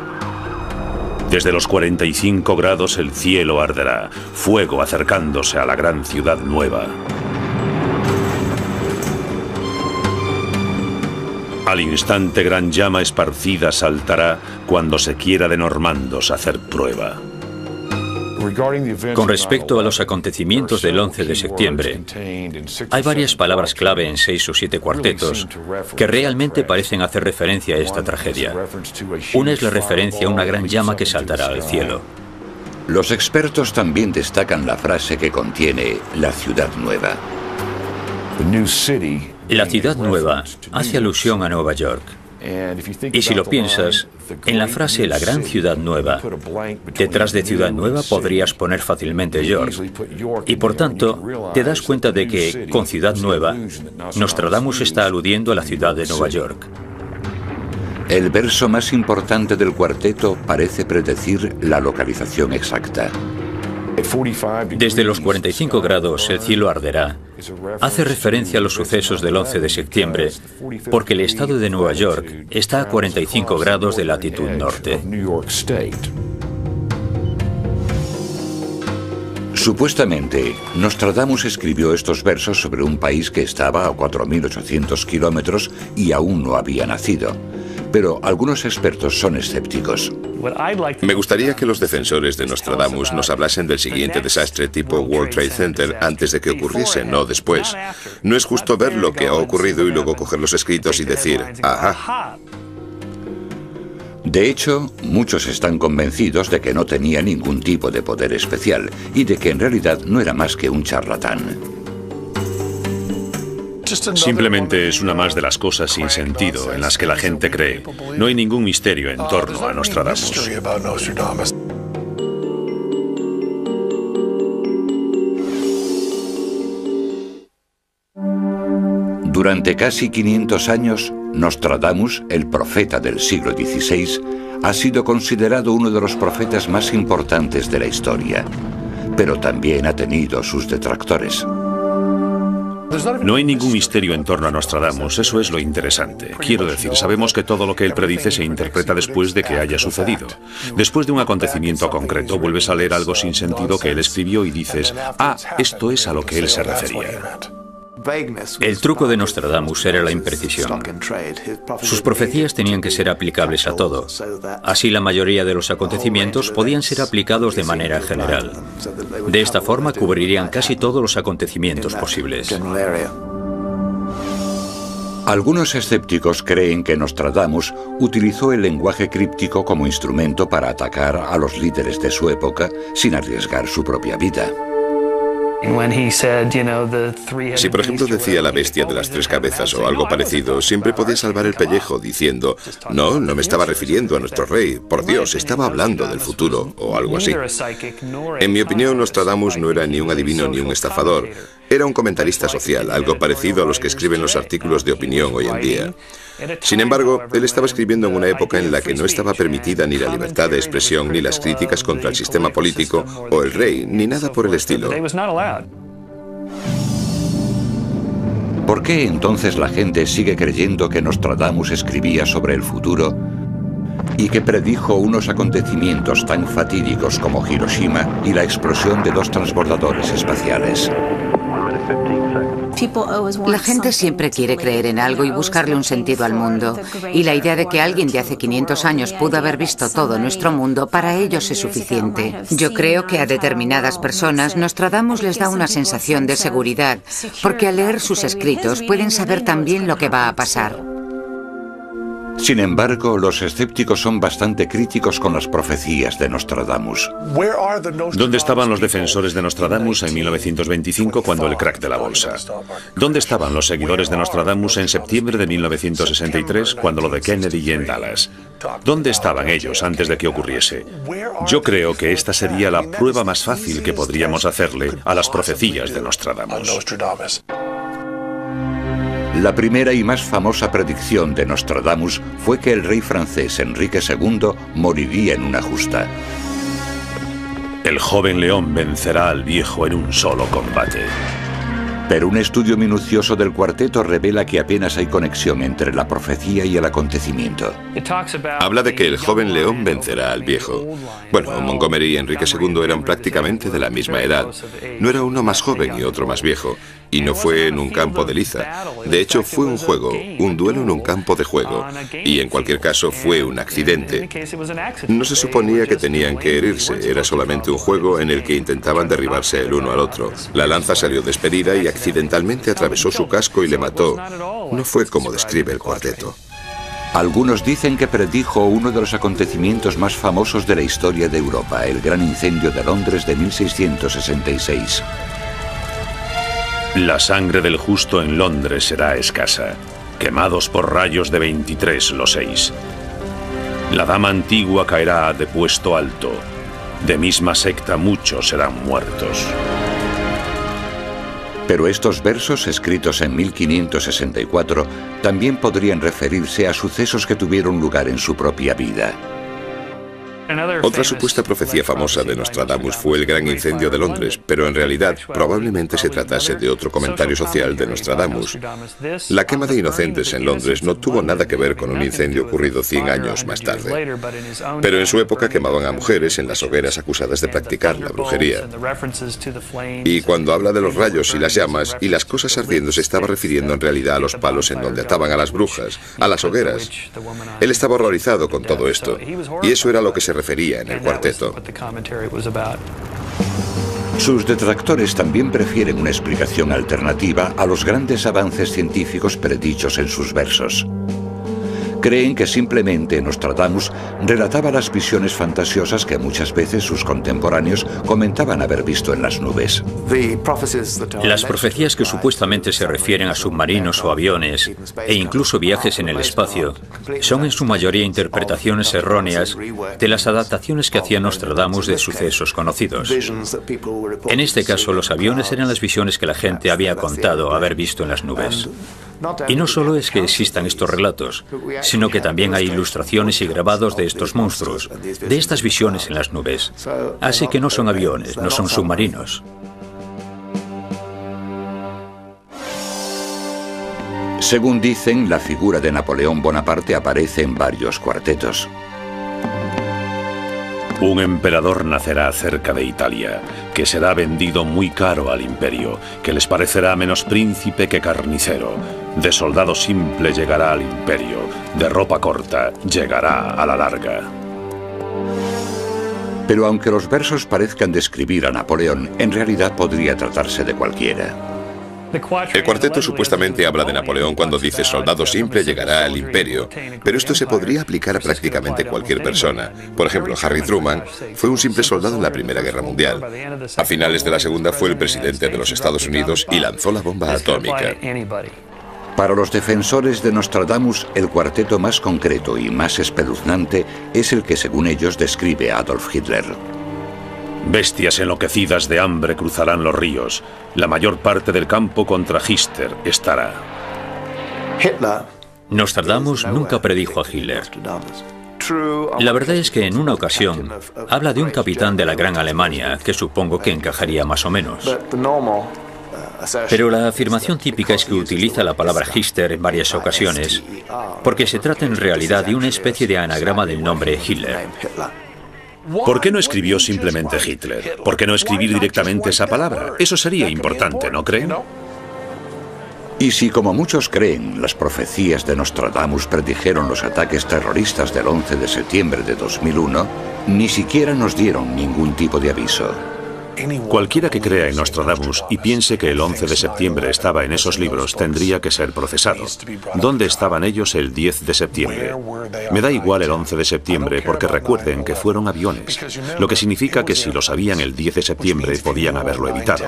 Desde los 45 grados el cielo arderá, fuego acercándose a la gran ciudad nueva. Al instante gran llama esparcida saltará cuando se quiera de normandos hacer prueba. Con respecto a los acontecimientos del 11 de septiembre, hay varias palabras clave en 6 o 7 cuartetos que realmente parecen hacer referencia a esta tragedia. Una es la referencia a una gran llama que saltará al cielo. Los expertos también destacan la frase que contiene la ciudad nueva. La ciudad nueva hace alusión a Nueva York. Y si lo piensas, en la frase la gran ciudad nueva, detrás de ciudad nueva podrías poner fácilmente York. Y por tanto, te das cuenta de que, con ciudad nueva, Nostradamus está aludiendo a la ciudad de Nueva York. El verso más importante del cuarteto parece predecir la localización exacta. Desde los 45 grados el cielo arderá. Hace referencia a los sucesos del 11 de septiembre, porque el estado de Nueva York está a 45 grados de latitud norte. Supuestamente, Nostradamus escribió estos versos sobre un país que estaba a 4.800 kilómetros y aún no había nacido. Pero algunos expertos son escépticos. Me gustaría que los defensores de Nostradamus nos hablasen del siguiente desastre tipo World Trade Center antes de que ocurriese, no después. No es justo ver lo que ha ocurrido y luego coger los escritos y decir, ajá. De hecho, muchos están convencidos de que no tenía ningún tipo de poder especial y de que en realidad no era más que un charlatán. Simplemente es una más de las cosas sin sentido en las que la gente cree. No hay ningún misterio en torno a Nostradamus. Durante casi 500 años, Nostradamus, el profeta del siglo XVI, ha sido considerado uno de los profetas más importantes de la historia, pero también ha tenido sus detractores. No hay ningún misterio en torno a Nostradamus, eso es lo interesante. Quiero decir, sabemos que todo lo que él predice se interpreta después de que haya sucedido. Después de un acontecimiento concreto, vuelves a leer algo sin sentido que él escribió y dices, ah, esto es a lo que él se refería. El truco de Nostradamus era la imprecisión. Sus profecías tenían que ser aplicables a todo. Así la mayoría de los acontecimientos podían ser aplicados de manera general. De esta forma cubrirían casi todos los acontecimientos posibles. Algunos escépticos creen que Nostradamus utilizó el lenguaje críptico como instrumento para atacar a los líderes de su época sin arriesgar su propia vida. Si por ejemplo decía la bestia de las 3 cabezas o algo parecido, siempre podía salvar el pellejo diciendo, no me estaba refiriendo a nuestro rey, por Dios, estaba hablando del futuro o algo así. En mi opinión, Nostradamus no era ni un adivino ni un estafador, era un comentarista social, algo parecido a los que escriben los artículos de opinión hoy en día. Sin embargo, él estaba escribiendo en una época en la que no estaba permitida ni la libertad de expresión, ni las críticas contra el sistema político o el rey, ni nada por el estilo. ¿Por qué entonces la gente sigue creyendo que Nostradamus escribía sobre el futuro y que predijo unos acontecimientos tan fatídicos como Hiroshima y la explosión de 2 transbordadores espaciales? La gente siempre quiere creer en algo y buscarle un sentido al mundo. Y la idea de que alguien de hace 500 años pudo haber visto todo nuestro mundo, para ellos es suficiente. Yo creo que a determinadas personas Nostradamus les da una sensación de seguridad, porque al leer sus escritos pueden saber también lo que va a pasar. Sin embargo, los escépticos son bastante críticos con las profecías de Nostradamus. ¿Dónde estaban los defensores de Nostradamus en 1925 cuando el crack de la bolsa? ¿Dónde estaban los seguidores de Nostradamus en septiembre de 1963 cuando lo de Kennedy y en Dallas? ¿Dónde estaban ellos antes de que ocurriese? Yo creo que esta sería la prueba más fácil que podríamos hacerle a las profecías de Nostradamus. La primera y más famosa predicción de Nostradamus fue que el rey francés Enrique II moriría en una justa. El joven león vencerá al viejo en un solo combate. Pero un estudio minucioso del cuarteto revela que apenas hay conexión entre la profecía y el acontecimiento. Habla de que el joven león vencerá al viejo. Bueno, Montgomery y Enrique II eran prácticamente de la misma edad. No era uno más joven y otro más viejo. Y no fue en un campo de liza. De hecho, fue un juego, un duelo en un campo de juego. Y en cualquier caso fue un accidente. No se suponía que tenían que herirse. Era solamente un juego en el que intentaban derribarse el uno al otro. La lanza salió despedida y accidentalmente atravesó su casco y le mató. No fue como describe el cuarteto. Algunos dicen que predijo uno de los acontecimientos más famosos de la historia de Europa, el gran incendio de Londres de 1666. La sangre del justo en Londres será escasa, quemados por rayos de 23 los 6. La dama antigua caerá de puesto alto, de misma secta muchos serán muertos. Pero estos versos, escritos en 1564, también podrían referirse a sucesos que tuvieron lugar en su propia vida. Otra supuesta profecía famosa de Nostradamus fue el gran incendio de Londres, pero en realidad probablemente se tratase de otro comentario social de Nostradamus. La quema de inocentes en Londres no tuvo nada que ver con un incendio ocurrido 100 años más tarde. Pero en su época quemaban a mujeres en las hogueras acusadas de practicar la brujería. Y cuando habla de los rayos y las llamas y las cosas ardiendo se estaba refiriendo en realidad a los palos en donde ataban a las brujas, a las hogueras. Él estaba horrorizado con todo esto, y eso era lo que se refería en el cuarteto. Sus detractores también prefieren una explicación alternativa a los grandes avances científicos predichos en sus versos. Creen que simplemente Nostradamus relataba las visiones fantasiosas que muchas veces sus contemporáneos comentaban haber visto en las nubes. Las profecías que supuestamente se refieren a submarinos o aviones, e incluso viajes en el espacio, son en su mayoría interpretaciones erróneas de las adaptaciones que hacía Nostradamus de sucesos conocidos. En este caso, los aviones eran las visiones que la gente había contado haber visto en las nubes. Y no solo es que existan estos relatos, sino que también hay ilustraciones y grabados de estos monstruos, de estas visiones en las nubes. Así que no son aviones, no son submarinos. Según dicen, la figura de Napoleón Bonaparte aparece en varios cuartetos. Un emperador nacerá cerca de Italia, que será vendido muy caro al imperio, que les parecerá menos príncipe que carnicero. De soldado simple llegará al imperio, de ropa corta llegará a la larga. Pero aunque los versos parezcan describir a Napoleón, en realidad podría tratarse de cualquiera. El cuarteto supuestamente habla de Napoleón cuando dice soldado simple llegará al imperio, pero esto se podría aplicar a prácticamente cualquier persona. Por ejemplo, Harry Truman fue un simple soldado en la Primera Guerra Mundial. A finales de la Segunda fue el presidente de los Estados Unidos y lanzó la bomba atómica. Para los defensores de Nostradamus, el cuarteto más concreto y más espeluznante es el que, según ellos, describe a Adolf Hitler. Bestias enloquecidas de hambre cruzarán los ríos. La mayor parte del campo contra Hitler estará. Nostradamus nunca predijo a Hitler. La verdad es que en una ocasión habla de un capitán de la Gran Alemania, que supongo que encajaría más o menos. Pero la afirmación típica es que utiliza la palabra Hitler en varias ocasiones, porque se trata en realidad de una especie de anagrama del nombre Hitler. ¿Por qué no escribió simplemente Hitler? ¿Por qué no escribir directamente esa palabra? Eso sería importante, ¿no creen? Y si, como muchos creen, las profecías de Nostradamus predijeron los ataques terroristas del 11 de septiembre de 2001, ni siquiera nos dieron ningún tipo de aviso. Cualquiera que crea en Nostradamus y piense que el 11 de septiembre estaba en esos libros tendría que ser procesado. ¿Dónde estaban ellos el 10 de septiembre? Me da igual el 11 de septiembre porque recuerden que fueron aviones, lo que significa que si lo sabían el 10 de septiembre podían haberlo evitado.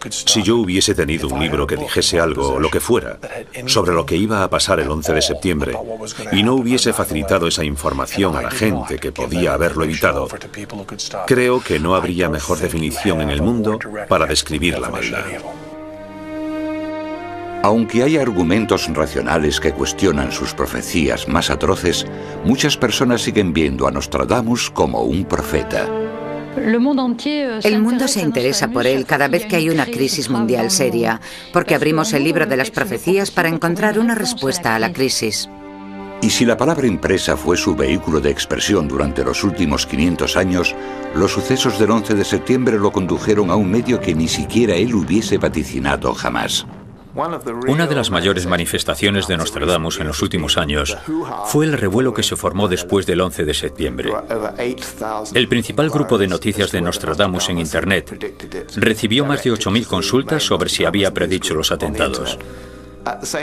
Si yo hubiese tenido un libro que dijese algo, lo que fuera, sobre lo que iba a pasar el 11 de septiembre, y no hubiese facilitado esa información a la gente que podía haberlo evitado, creo que no habría mejor definición en el mundo para describir la maldad. Aunque hay argumentos racionales que cuestionan sus profecías más atroces, muchas personas siguen viendo a Nostradamus como un profeta. El mundo se interesa por él cada vez que hay una crisis mundial seria, porque abrimos el libro de las profecías para encontrar una respuesta a la crisis. Y si la palabra impresa fue su vehículo de expresión durante los últimos 500 años, los sucesos del 11 de septiembre lo condujeron a un medio que ni siquiera él hubiese vaticinado jamás. Una de las mayores manifestaciones de Nostradamus en los últimos años fue el revuelo que se formó después del 11 de septiembre. El principal grupo de noticias de Nostradamus en Internet recibió más de 8.000 consultas sobre si había predicho los atentados.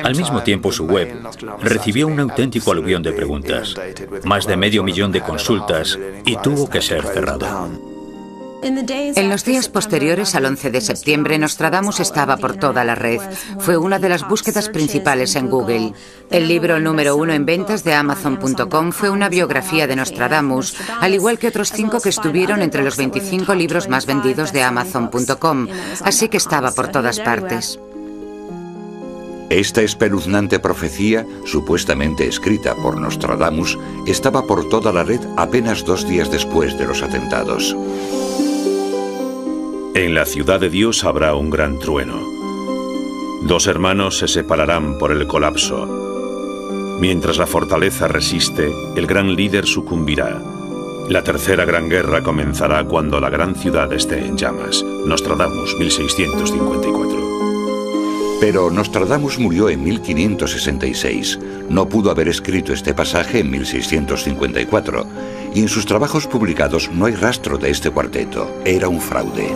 Al mismo tiempo, su web recibió un auténtico aluvión de preguntas, más de 500.000 de consultas, y tuvo que ser cerrado. En los días posteriores al 11 de septiembre, Nostradamus estaba por toda la red. Fue una de las búsquedas principales en Google. El libro número 1 en ventas de Amazon.com fue una biografía de Nostradamus, al igual que otros 5 que estuvieron entre los 25 libros más vendidos de Amazon.com, así que estaba por todas partes. Esta espeluznante profecía, supuestamente escrita por Nostradamus, estaba por toda la red apenas 2 días después de los atentados. En la ciudad de Dios habrá un gran trueno. 2 hermanos se separarán por el colapso. Mientras la fortaleza resiste, el gran líder sucumbirá. La tercera gran guerra comenzará cuando la gran ciudad esté en llamas. Nostradamus, 1654. Pero Nostradamus murió en 1566. No pudo haber escrito este pasaje en 1654. Y en sus trabajos publicados no hay rastro de este cuarteto. Era un fraude.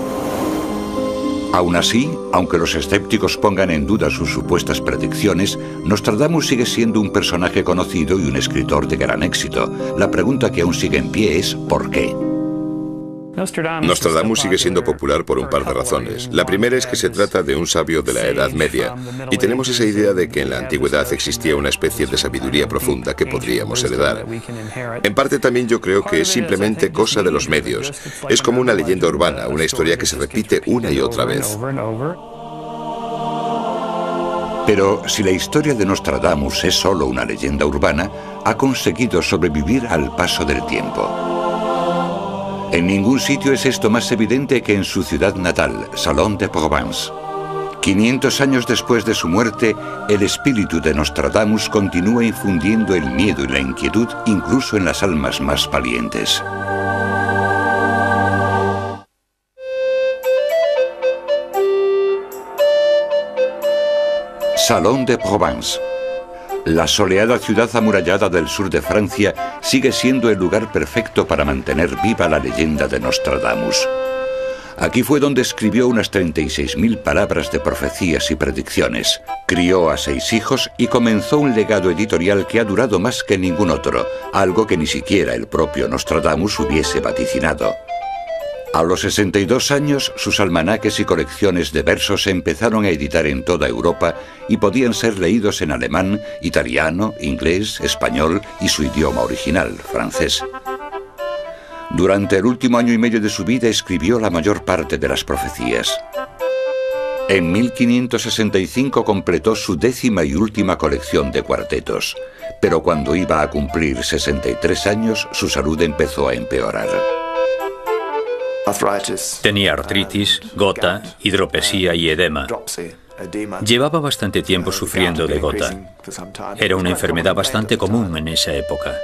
Aún así, aunque los escépticos pongan en duda sus supuestas predicciones, Nostradamus sigue siendo un personaje conocido y un escritor de gran éxito. La pregunta que aún sigue en pie es ¿por qué? Nostradamus sigue siendo popular por un par de razones. La primera es que se trata de un sabio de la Edad Media, y tenemos esa idea de que en la antigüedad existía una especie de sabiduría profunda que podríamos heredar. En parte también yo creo que es simplemente cosa de los medios. Es como una leyenda urbana, una historia que se repite una y otra vez. Pero si la historia de Nostradamus es solo una leyenda urbana, ha conseguido sobrevivir al paso del tiempo. En ningún sitio es esto más evidente que en su ciudad natal, Salon de Provence. 500 años después de su muerte, el espíritu de Nostradamus continúa infundiendo el miedo y la inquietud incluso en las almas más valientes. Salon de Provence. La soleada ciudad amurallada del sur de Francia sigue siendo el lugar perfecto para mantener viva la leyenda de Nostradamus. Aquí fue donde escribió unas 36.000 palabras de profecías y predicciones. Crió a 6 hijos y comenzó un legado editorial que ha durado más que ningún otro, algo que ni siquiera el propio Nostradamus hubiese vaticinado. A los 62 años, sus almanaques y colecciones de versos se empezaron a editar en toda Europa y podían ser leídos en alemán, italiano, inglés, español y su idioma original, francés. Durante el último año y medio de su vida escribió la mayor parte de las profecías. En 1565 completó su 10ª y última colección de cuartetos, pero cuando iba a cumplir 63 años, su salud empezó a empeorar. Tenía artritis, gota, hidropesía y edema. Llevaba bastante tiempo sufriendo de gota. Era una enfermedad bastante común en esa época.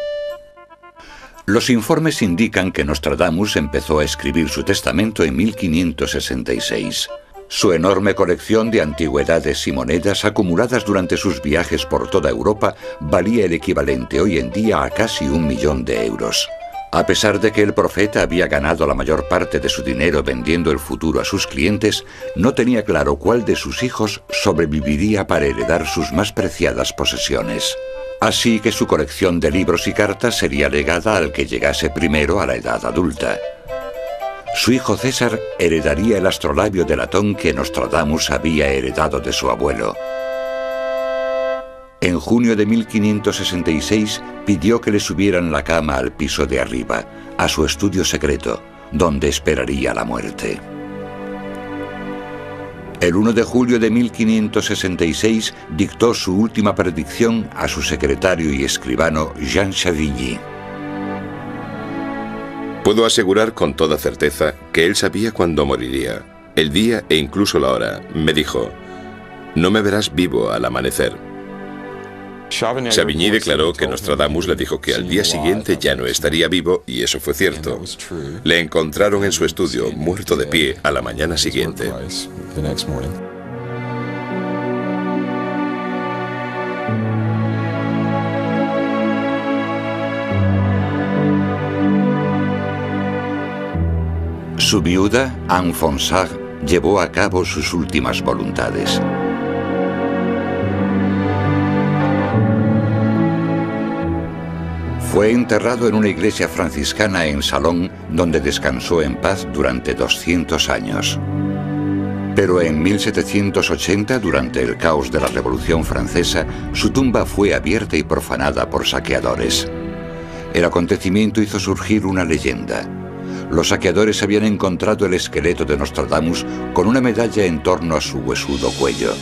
Los informes indican que Nostradamus empezó a escribir su testamento en 1566. Su enorme colección de antigüedades y monedas acumuladas durante sus viajes por toda Europa valía el equivalente hoy en día a casi 1 millón de euros. A pesar de que el profeta había ganado la mayor parte de su dinero vendiendo el futuro a sus clientes, no tenía claro cuál de sus hijos sobreviviría para heredar sus más preciadas posesiones. Así que su colección de libros y cartas sería legada al que llegase primero a la edad adulta. Su hijo César heredaría el astrolabio de latón que Nostradamus había heredado de su abuelo. En junio de 1566 pidió que le subieran la cama al piso de arriba, a su estudio secreto, donde esperaría la muerte. El 1 de julio de 1566 dictó su última predicción a su secretario y escribano Jean Chavigny. Puedo asegurar con toda certeza que él sabía cuándo moriría, el día e incluso la hora. Me dijo: no me verás vivo al amanecer. Chavigny declaró que Nostradamus le dijo que al día siguiente ya no estaría vivo, y eso fue cierto. Le encontraron en su estudio, muerto de pie, a la mañana siguiente. Su viuda, Anne Fonsard, llevó a cabo sus últimas voluntades. Fue enterrado en una iglesia franciscana en Salon, donde descansó en paz durante 200 años. Pero en 1780, durante el caos de la Revolución Francesa, su tumba fue abierta y profanada por saqueadores. El acontecimiento hizo surgir una leyenda. Los saqueadores habían encontrado el esqueleto de Nostradamus con una medalla en torno a su huesudo cuello.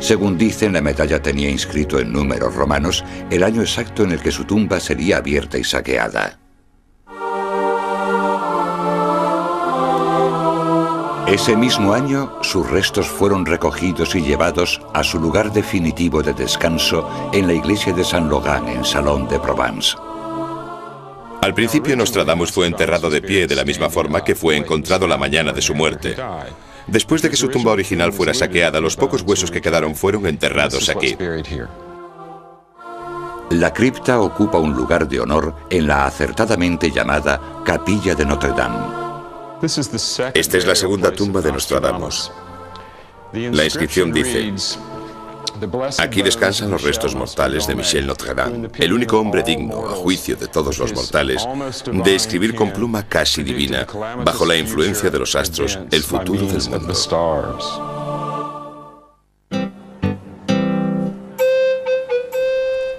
Según dicen, la medalla tenía inscrito en números romanos el año exacto en el que su tumba sería abierta y saqueada. Ese mismo año, sus restos fueron recogidos y llevados a su lugar definitivo de descanso en la iglesia de Saint-Laurent, en Salon de Provence. Al principio, Nostradamus fue enterrado de pie de la misma forma que fue encontrado la mañana de su muerte. Después de que su tumba original fuera saqueada, los pocos huesos que quedaron fueron enterrados aquí. La cripta ocupa un lugar de honor en la acertadamente llamada Capilla de Notre Dame. Esta es la segunda tumba de Nostradamus. La inscripción dice: aquí descansan los restos mortales de Michel Notre-Dame, el único hombre digno, a juicio de todos los mortales, de escribir con pluma casi divina, bajo la influencia de los astros, el futuro del mundo.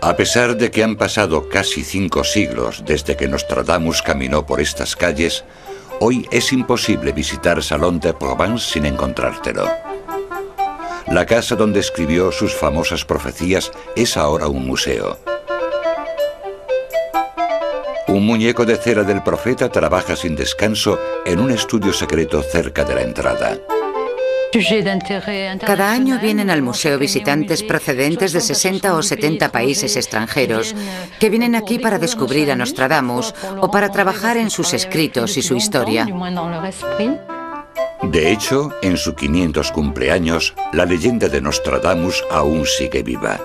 A pesar de que han pasado casi 5 siglos desde que Nostradamus caminó por estas calles, hoy es imposible visitar Salon de Provence sin encontrártelo. La casa donde escribió sus famosas profecías es ahora un museo. Un muñeco de cera del profeta trabaja sin descanso en un estudio secreto cerca de la entrada. Cada año vienen al museo visitantes procedentes de 60 o 70 países extranjeros que vienen aquí para descubrir a Nostradamus o para trabajar en sus escritos y su historia. De hecho, en su 500 cumpleaños, la leyenda de Nostradamus aún sigue viva.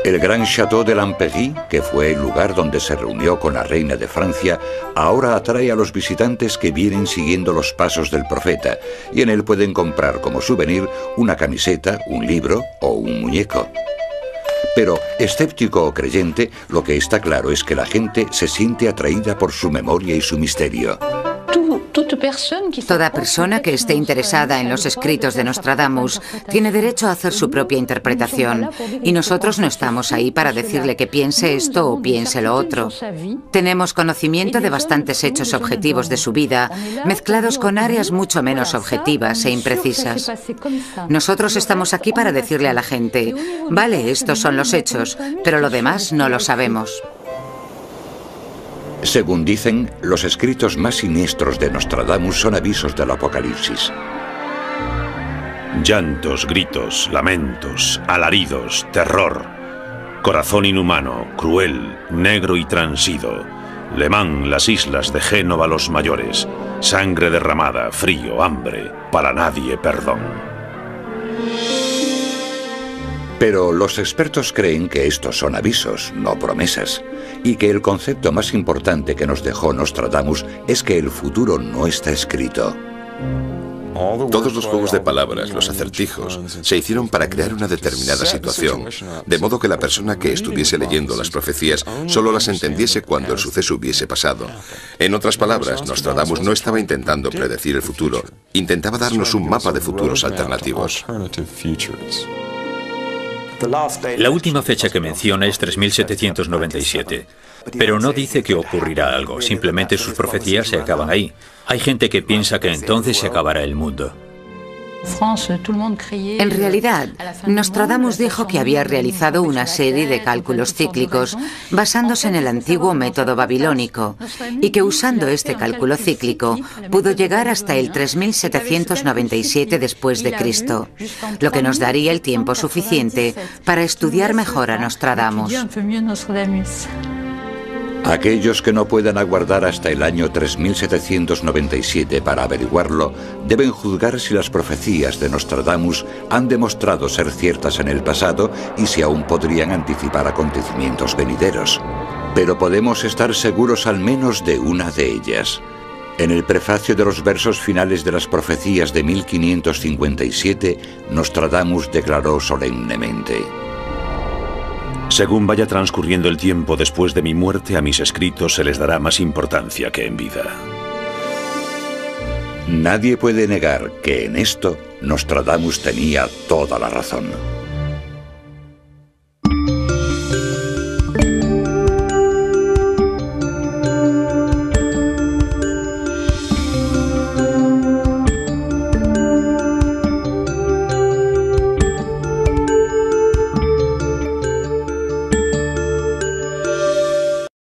El gran Château de l'Empéry, que fue el lugar donde se reunió con la reina de Francia, ahora atrae a los visitantes que vienen siguiendo los pasos del profeta, y en él pueden comprar como souvenir una camiseta, un libro o un muñeco. Pero, escéptico o creyente, lo que está claro es que la gente se siente atraída por su memoria y su misterio. Toda persona que esté interesada en los escritos de Nostradamus tiene derecho a hacer su propia interpretación, y nosotros no estamos ahí para decirle que piense esto o piense lo otro. Tenemos conocimiento de bastantes hechos objetivos de su vida, mezclados con áreas mucho menos objetivas e imprecisas. Nosotros estamos aquí para decirle a la gente: vale, estos son los hechos, pero lo demás no lo sabemos. Según dicen, los escritos más siniestros de Nostradamus son avisos del apocalipsis. Llantos, gritos, lamentos, alaridos, terror. Corazón inhumano, cruel, negro y transido. Le Mans, las islas de Génova los mayores. Sangre derramada, frío, hambre, para nadie perdón. Pero los expertos creen que estos son avisos, no promesas, y que el concepto más importante que nos dejó Nostradamus es que el futuro no está escrito. Todos los juegos de palabras, los acertijos, se hicieron para crear una determinada situación, de modo que la persona que estuviese leyendo las profecías solo las entendiese cuando el suceso hubiese pasado. En otras palabras, Nostradamus no estaba intentando predecir el futuro, intentaba darnos un mapa de futuros alternativos. La última fecha que menciona es 3797. Pero no dice que ocurrirá algo, simplemente sus profecías se acaban ahí. Hay gente que piensa que entonces se acabará el mundo. En realidad, Nostradamus dijo que había realizado una serie de cálculos cíclicos basándose en el antiguo método babilónico y que usando este cálculo cíclico pudo llegar hasta el 3797 después de Cristo, lo que nos daría el tiempo suficiente para estudiar mejor a Nostradamus. Aquellos que no puedan aguardar hasta el año 3797 para averiguarlo, deben juzgar si las profecías de Nostradamus han demostrado ser ciertas en el pasado y si aún podrían anticipar acontecimientos venideros. Pero podemos estar seguros al menos de una de ellas. En el prefacio de los versos finales de las profecías de 1557, Nostradamus declaró solemnemente: según vaya transcurriendo el tiempo después de mi muerte, a mis escritos se les dará más importancia que en vida. Nadie puede negar que en esto Nostradamus tenía toda la razón.